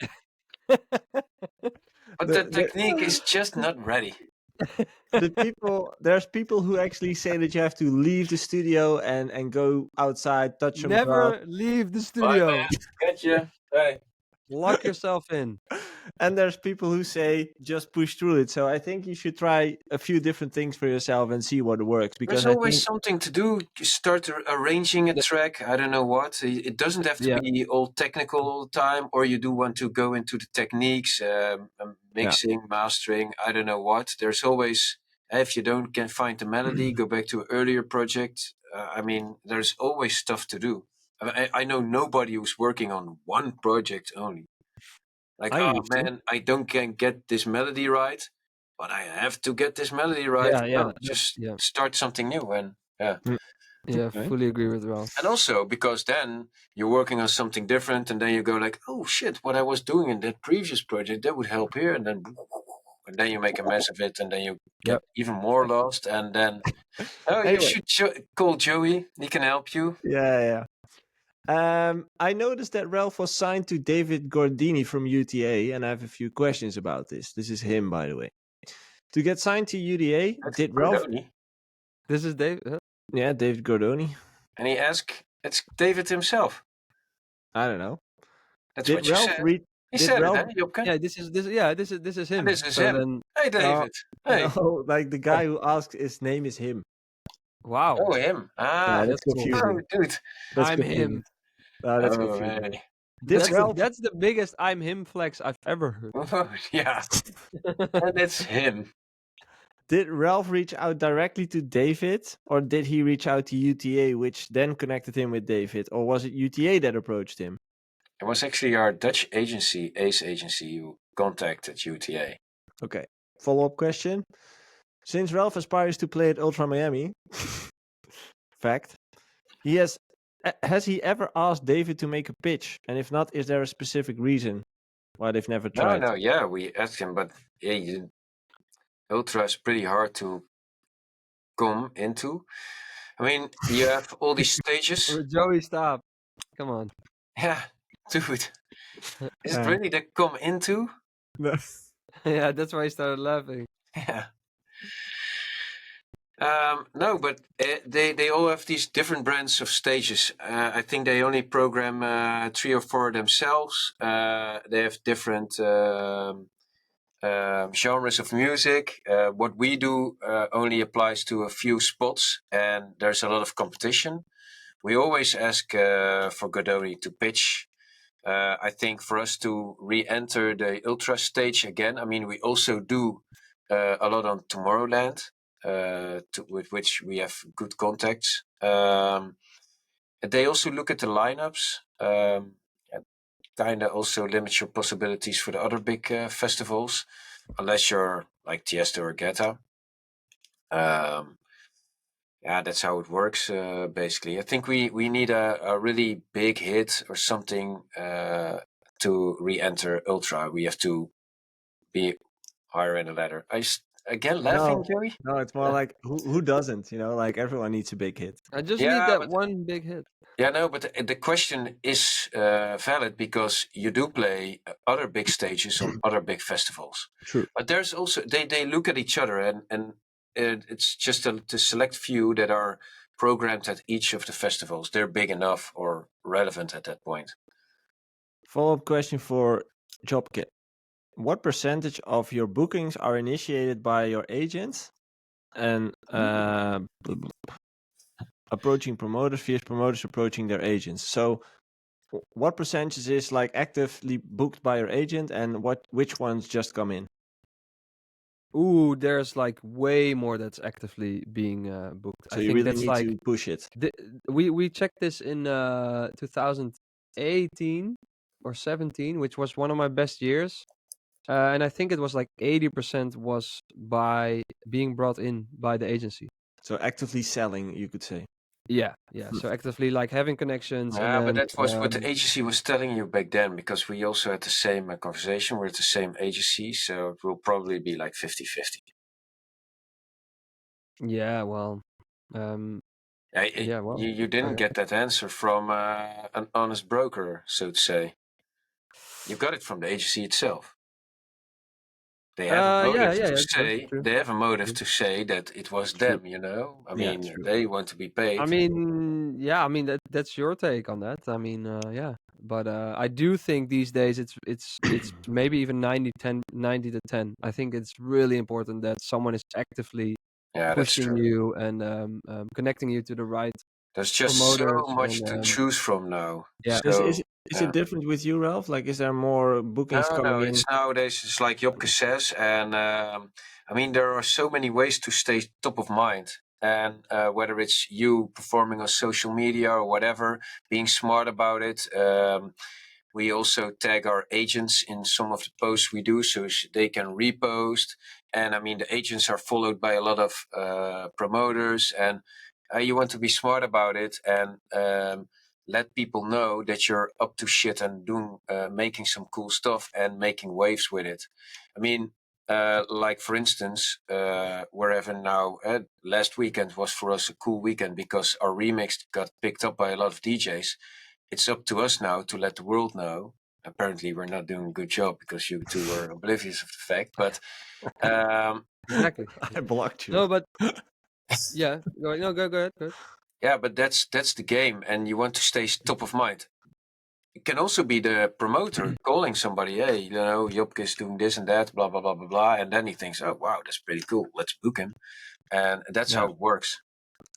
[SPEAKER 2] But the technique is just not ready.
[SPEAKER 1] There's people who actually say that you have to leave the studio and go outside, touch some grass.
[SPEAKER 3] Never leave the studio.
[SPEAKER 2] Gotcha. Hey.
[SPEAKER 3] Lock yourself in.
[SPEAKER 1] And there's people who say just push through it. So I think you should try a few different things for yourself and see what works. Because
[SPEAKER 2] There's always something to do. You start arranging a track. I don't know what. It doesn't have to be all technical all the time, or you do want to go into the techniques, mixing, mastering. I don't know what. There's always, if you can find the melody, go back to an earlier project. I mean, there's always stuff to do. I know nobody who's working on one project only. Like, I can't get this melody right, but I have to get this melody right.
[SPEAKER 3] Yeah.
[SPEAKER 2] Just start something new. And
[SPEAKER 3] fully agree with Ralph.
[SPEAKER 2] And also because then you're working on something different, and then you go like, oh shit, what I was doing in that previous project, that would help here, and then you make a mess of it, and then you get even more lost, and then you should call Joey. He can help you.
[SPEAKER 1] Yeah. I noticed that Ralph was signed to David Gordini from UTA, and I have a few questions about this. This is him, by the way. To get signed to UTA, did Ralph?
[SPEAKER 3] This is Dave.
[SPEAKER 1] Yeah, David Gordoni.
[SPEAKER 2] And he asked, it's David himself.
[SPEAKER 1] I don't know.
[SPEAKER 2] That's
[SPEAKER 1] did
[SPEAKER 2] what you
[SPEAKER 1] Ralph
[SPEAKER 2] said. He said
[SPEAKER 1] Ralph...
[SPEAKER 2] it, Jopke?
[SPEAKER 3] Yeah, this is him.
[SPEAKER 2] This is him.
[SPEAKER 3] Then...
[SPEAKER 2] Hey, David. Hey.
[SPEAKER 1] No, like the guy who asked, his name is him.
[SPEAKER 3] Wow.
[SPEAKER 2] Oh, him.
[SPEAKER 1] Yeah, that's confusing.
[SPEAKER 2] Oh, dude.
[SPEAKER 1] That's
[SPEAKER 3] I'm
[SPEAKER 1] confusing.
[SPEAKER 3] him.
[SPEAKER 1] That's confusing.
[SPEAKER 2] Hey.
[SPEAKER 3] That's the biggest I'm him flex I've ever heard.
[SPEAKER 2] Oh, yeah. And it's him.
[SPEAKER 1] Did Ralph reach out directly to David, or did he reach out to UTA, which then connected him with David, or was it UTA that approached him?
[SPEAKER 2] It was actually our Dutch agency, Ace Agency, who contacted UTA.
[SPEAKER 1] Okay. Follow-up question. Since Ralph aspires to play at Ultra Miami, fact, has he ever asked David to make a pitch? And if not, is there a specific reason why they've never tried?
[SPEAKER 2] No, yeah, we asked him, but Ultra is pretty hard to come into. I mean, you have all these stages.
[SPEAKER 3] Joey, stop. Come on.
[SPEAKER 2] Yeah, dude. Is it really to come into?
[SPEAKER 1] No.
[SPEAKER 3] Yeah, that's why I started laughing.
[SPEAKER 2] Yeah. No, but they all have these different brands of stages. I think they only program 3 or 4 themselves. They have different genres of music. What we do only applies to a few spots, and there's a lot of competition. We always ask for Godoni to pitch I think for us to re-enter the ultra stage again, I mean, we also do a lot on Tomorrowland, with which we have good contacts. And they also look at the lineups. Kind of also limits your possibilities for the other big festivals, unless you're like Tiesto or Geta. Yeah, that's how it works, basically. I think we need a really big hit or something to re-enter Ultra. We have to be higher in the ladder. Again laughing,
[SPEAKER 1] No,
[SPEAKER 2] Joey?
[SPEAKER 1] no, it's more like who doesn't? Like everyone needs a big hit.
[SPEAKER 3] I just need
[SPEAKER 2] Yeah,
[SPEAKER 3] that
[SPEAKER 2] but
[SPEAKER 3] one big hit.
[SPEAKER 2] yeah, no, but the question is valid because you do play other big stages on other big festivals.
[SPEAKER 1] True.
[SPEAKER 2] But there's also they look at each other and it's just the select few that are programmed at each of the festivals. They're big enough or relevant at that point.
[SPEAKER 1] Follow-up question for Jobkit. What percentage of your bookings are initiated by your agents and approaching promoters, fierce promoters approaching their agents? So what percentage is like actively booked by your agent and which ones just come in?
[SPEAKER 3] Ooh, there's like way more that's actively being booked.
[SPEAKER 1] So
[SPEAKER 3] I
[SPEAKER 1] you
[SPEAKER 3] think
[SPEAKER 1] really
[SPEAKER 3] that's
[SPEAKER 1] need
[SPEAKER 3] like
[SPEAKER 1] to push it.
[SPEAKER 3] we checked this in 2018 or 17, which was one of my best years. And I think it was like 80% was by being brought in by the agency.
[SPEAKER 1] So actively selling, you could say.
[SPEAKER 3] Yeah. So actively like having connections and
[SPEAKER 2] Yeah, but
[SPEAKER 3] then
[SPEAKER 2] that was what the agency was telling you back then because we also had the same conversation. We're at the same agency, so it will probably be like 50-50.
[SPEAKER 3] yeah, well, yeah, well,
[SPEAKER 2] You didn't get that answer from an honest broker, so to say. You got it from the agency itself. They have a motive to
[SPEAKER 3] that's
[SPEAKER 2] say
[SPEAKER 3] true.
[SPEAKER 2] they have a motive to say that it was
[SPEAKER 1] True.
[SPEAKER 2] them. You know, I
[SPEAKER 1] Yeah,
[SPEAKER 2] mean,
[SPEAKER 1] true.
[SPEAKER 2] they want to be paid.
[SPEAKER 3] I mean, yeah, I mean that's your take on that. I mean, yeah, but I do think these days it's maybe even 90 to 10. I think it's really important that someone is actively
[SPEAKER 2] Yeah, that's
[SPEAKER 3] pushing
[SPEAKER 2] true.
[SPEAKER 3] you and connecting you to the right
[SPEAKER 2] There's just
[SPEAKER 3] promoters
[SPEAKER 2] so much to
[SPEAKER 3] and
[SPEAKER 2] choose from now.
[SPEAKER 3] yeah.
[SPEAKER 2] So
[SPEAKER 1] Is
[SPEAKER 2] yeah.
[SPEAKER 1] it different with you, Ralph? Like, is there more bookings coming
[SPEAKER 2] No,
[SPEAKER 1] in?
[SPEAKER 2] it's nowadays it's like Jopke says, and I mean there are so many ways to stay top of mind, and whether it's you performing on social media or whatever, being smart about it. We also tag our agents in some of the posts we do, so they can repost. And I mean the agents are followed by a lot of promoters, and you want to be smart about it and. Let people know that you're up to shit and doing making some cool stuff and making waves with it. I mean, like for instance, we're having now last weekend was for us a cool weekend because our remix got picked up by a lot of DJs. It's up to us now to let the world know. Apparently, we're not doing a good job because you two were oblivious of the fact. But
[SPEAKER 3] Exactly.
[SPEAKER 1] I blocked you.
[SPEAKER 3] No, but yeah, go ahead.
[SPEAKER 2] yeah, but that's the game, and you want to stay top of mind. It can also be the promoter calling somebody, hey, you know, Jopke is doing this and that, blah, blah, blah, blah, blah. And then he thinks, oh, wow, that's pretty cool. Let's book him. And that's how it works.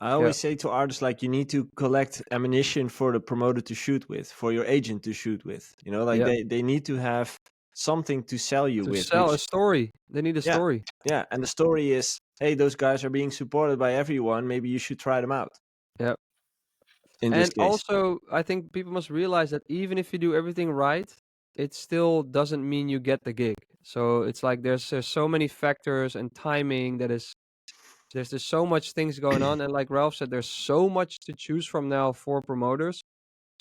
[SPEAKER 1] I always say to artists, like, you need to collect ammunition for the promoter to shoot with, for your agent to shoot with. You know, like
[SPEAKER 3] Yeah.
[SPEAKER 1] they need to have something to sell you
[SPEAKER 3] To
[SPEAKER 1] with.
[SPEAKER 3] sell a story. They need a story.
[SPEAKER 1] Yeah, and the story is, hey, those guys are being supported by everyone. Maybe you should try them out.
[SPEAKER 3] Yeah.
[SPEAKER 1] In this
[SPEAKER 3] And
[SPEAKER 1] case.
[SPEAKER 3] also, I think people must realize that even if you do everything right, it still doesn't mean you get the gig. So it's like there's so many factors and timing that is there's just so much things going on, and like Ralph said, there's so much to choose from now for promoters,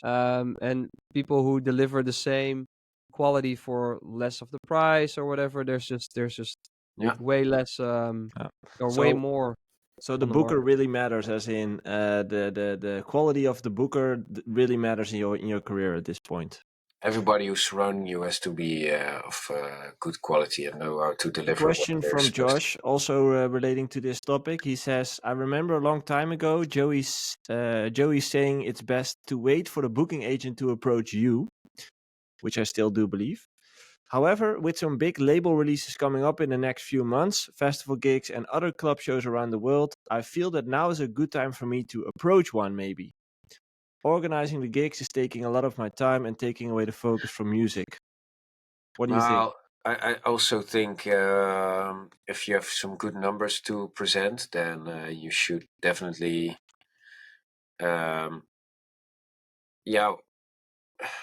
[SPEAKER 3] and people who deliver the same quality for less of the price or whatever. There's just
[SPEAKER 2] Yeah.
[SPEAKER 3] way less or
[SPEAKER 1] So-
[SPEAKER 3] way more.
[SPEAKER 1] So the
[SPEAKER 3] on the
[SPEAKER 1] booker
[SPEAKER 3] market.
[SPEAKER 1] really matters, as in the quality of the booker really matters in your career at this point.
[SPEAKER 2] Everybody who's surrounding you has to be of good quality and know how to
[SPEAKER 1] A
[SPEAKER 2] deliver.
[SPEAKER 1] question
[SPEAKER 2] what they're
[SPEAKER 1] from
[SPEAKER 2] supposed to.
[SPEAKER 1] Josh, also relating to this topic. He says, I remember a long time ago, Joey's saying it's best to wait for the booking agent to approach you, which I still do believe. However, with some big label releases coming up in the next few months, festival gigs and other club shows around the world, I feel that now is a good time for me to approach one maybe. organizing the gigs is taking a lot of my time and taking away the focus from music. What do you think?
[SPEAKER 2] Well, I also think if you have some good numbers to present, then you should definitely, yeah.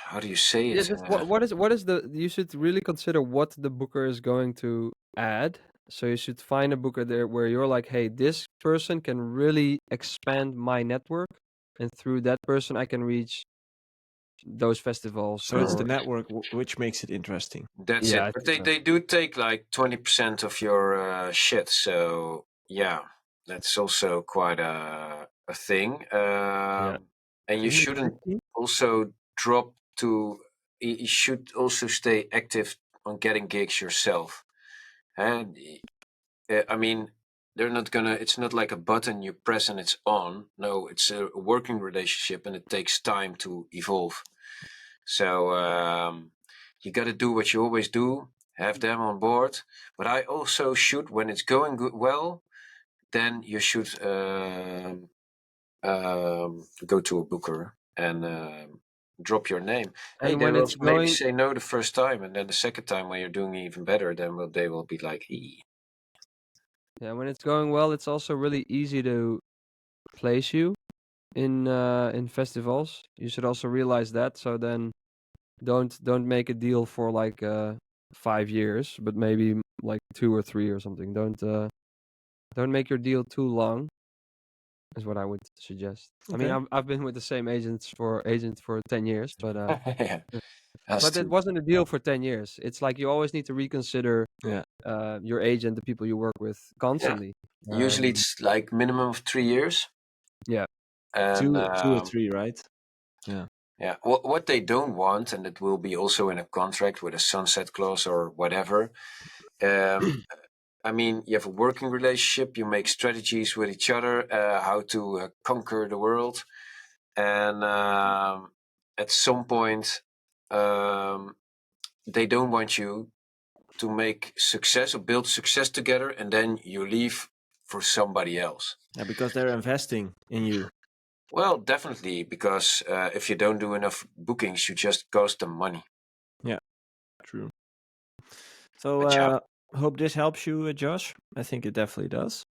[SPEAKER 2] How do you say
[SPEAKER 3] Yeah,
[SPEAKER 2] it?
[SPEAKER 3] just what is the you should really consider what the booker is going to add. So you should find a booker there where you're like, hey, this person can really expand my network, and through that person I can reach those festivals.
[SPEAKER 1] So it's the
[SPEAKER 2] or
[SPEAKER 1] network which makes it interesting.
[SPEAKER 2] that's
[SPEAKER 3] Yeah,
[SPEAKER 2] it.
[SPEAKER 3] I
[SPEAKER 2] But
[SPEAKER 3] think so.
[SPEAKER 2] they do take like 20% of your shit. So yeah, that's also quite a thing. And you
[SPEAKER 3] Isn't it
[SPEAKER 2] shouldn't
[SPEAKER 3] 15?
[SPEAKER 2] also drop to. You should also stay active on getting gigs yourself. And I mean, they're not gonna. It's not like a button you press and it's on. No, it's a working relationship, and it takes time to evolve. So you got to do what you always do. Have them on board. But I also should, when it's going well, then you should go to a booker and drop your name. Hey,
[SPEAKER 3] And
[SPEAKER 2] they
[SPEAKER 3] when
[SPEAKER 2] will
[SPEAKER 3] it's
[SPEAKER 2] maybe
[SPEAKER 3] going,
[SPEAKER 2] say no the first time, and then the second time when you're doing even better, then they will be like,
[SPEAKER 3] yeah, when it's going well, it's also really easy to place you in festivals. You should also realize that. So then don't make a deal for like 5 years, but maybe like 2 or 3 or something. Don't make your deal too long. Is what I would suggest. I mean,
[SPEAKER 1] Okay.
[SPEAKER 3] I've been with the same agent for 10 years, but
[SPEAKER 2] yeah, that's
[SPEAKER 3] but it
[SPEAKER 2] true.
[SPEAKER 3] wasn't a deal for 10 years. It's like you always need to reconsider
[SPEAKER 1] Yeah.
[SPEAKER 3] your agent, the people you work with constantly.
[SPEAKER 2] Usually it's like minimum of 3 years.
[SPEAKER 3] Yeah.
[SPEAKER 2] And
[SPEAKER 1] Two or three, right? Yeah.
[SPEAKER 2] yeah, what they don't want, and it will be also in a contract with a sunset clause or whatever. I mean, you have a working relationship, you make strategies with each other, how to conquer the world. And at some point, they don't want you to make success or build success together, and then you leave for somebody else.
[SPEAKER 1] Yeah, because they're investing in you.
[SPEAKER 2] Well, definitely, because if you don't do enough bookings, you just cost them money.
[SPEAKER 1] Yeah, true. So
[SPEAKER 2] But yeah.
[SPEAKER 1] hope this helps you, Josh. I think it definitely does.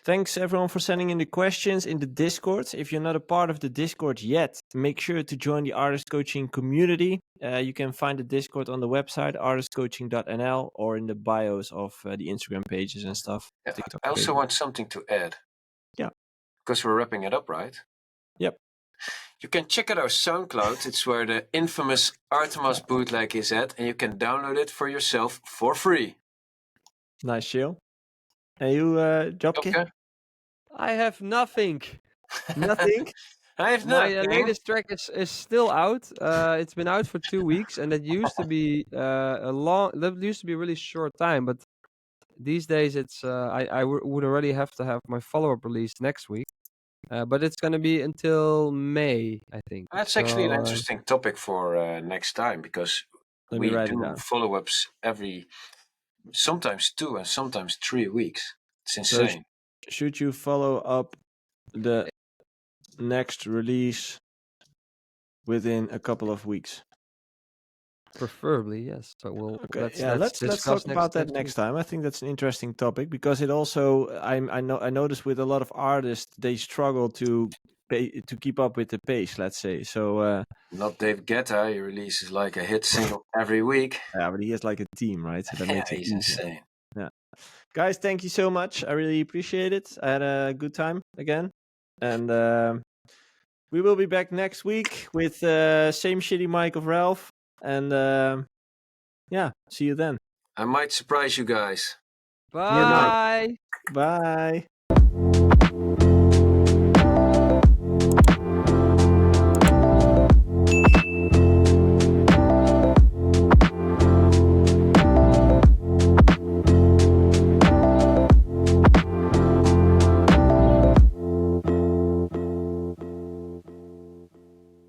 [SPEAKER 1] Thanks everyone for sending in the questions in the Discord. If you're not a part of the Discord yet, make sure to join the artist coaching community. You can find the Discord on the website artistcoaching.nl or in the bios of the Instagram pages and stuff.
[SPEAKER 2] Yeah,
[SPEAKER 1] TikTok
[SPEAKER 2] I also
[SPEAKER 1] pages.
[SPEAKER 2] want something to add.
[SPEAKER 1] Yeah.
[SPEAKER 2] Because we're wrapping it up, right?
[SPEAKER 1] Yep.
[SPEAKER 2] You can check out our SoundCloud. It's where the infamous Artemis bootleg is at, and you can download it for yourself for free.
[SPEAKER 1] Nice chill. And you, Jobke?
[SPEAKER 2] Okay.
[SPEAKER 3] I have nothing.
[SPEAKER 1] Nothing?
[SPEAKER 2] I have
[SPEAKER 3] My
[SPEAKER 2] nothing.
[SPEAKER 3] latest track is still out. It's been out for 2 weeks, and that used to be that used to be a really short time. But these days, it's I would already have to have my follow-up released next week. But it's gonna be until May, I think.
[SPEAKER 2] That's actually an
[SPEAKER 3] So,
[SPEAKER 2] interesting topic for next time, because
[SPEAKER 1] Let me
[SPEAKER 2] we
[SPEAKER 1] write it
[SPEAKER 2] do
[SPEAKER 1] down.
[SPEAKER 2] follow-ups every, sometimes 2 and sometimes 3 weeks. It's
[SPEAKER 1] So
[SPEAKER 2] insane.
[SPEAKER 1] should you follow up the next release within a couple of weeks?
[SPEAKER 3] preferably, yes. But we'll
[SPEAKER 1] Okay,
[SPEAKER 3] let's
[SPEAKER 1] yeah, let's
[SPEAKER 3] discuss
[SPEAKER 1] talk about that next
[SPEAKER 3] week.
[SPEAKER 1] time. I think that's an interesting topic because it also I noticed with a lot of artists they struggle to keep up with the pace. Let's say so.
[SPEAKER 2] Not Dave Guetta. He releases like a hit single every week.
[SPEAKER 1] Yeah, but he has like a team, right? So that
[SPEAKER 2] Yeah,
[SPEAKER 1] makes it
[SPEAKER 2] he's
[SPEAKER 1] easier.
[SPEAKER 2] insane.
[SPEAKER 1] Yeah, guys, thank you so much. I really appreciate it. I had a good time again, and we will be back next week with same shitty mic of Ralph, and yeah, see you then.
[SPEAKER 2] I might surprise you guys.
[SPEAKER 3] Bye.
[SPEAKER 1] Bye.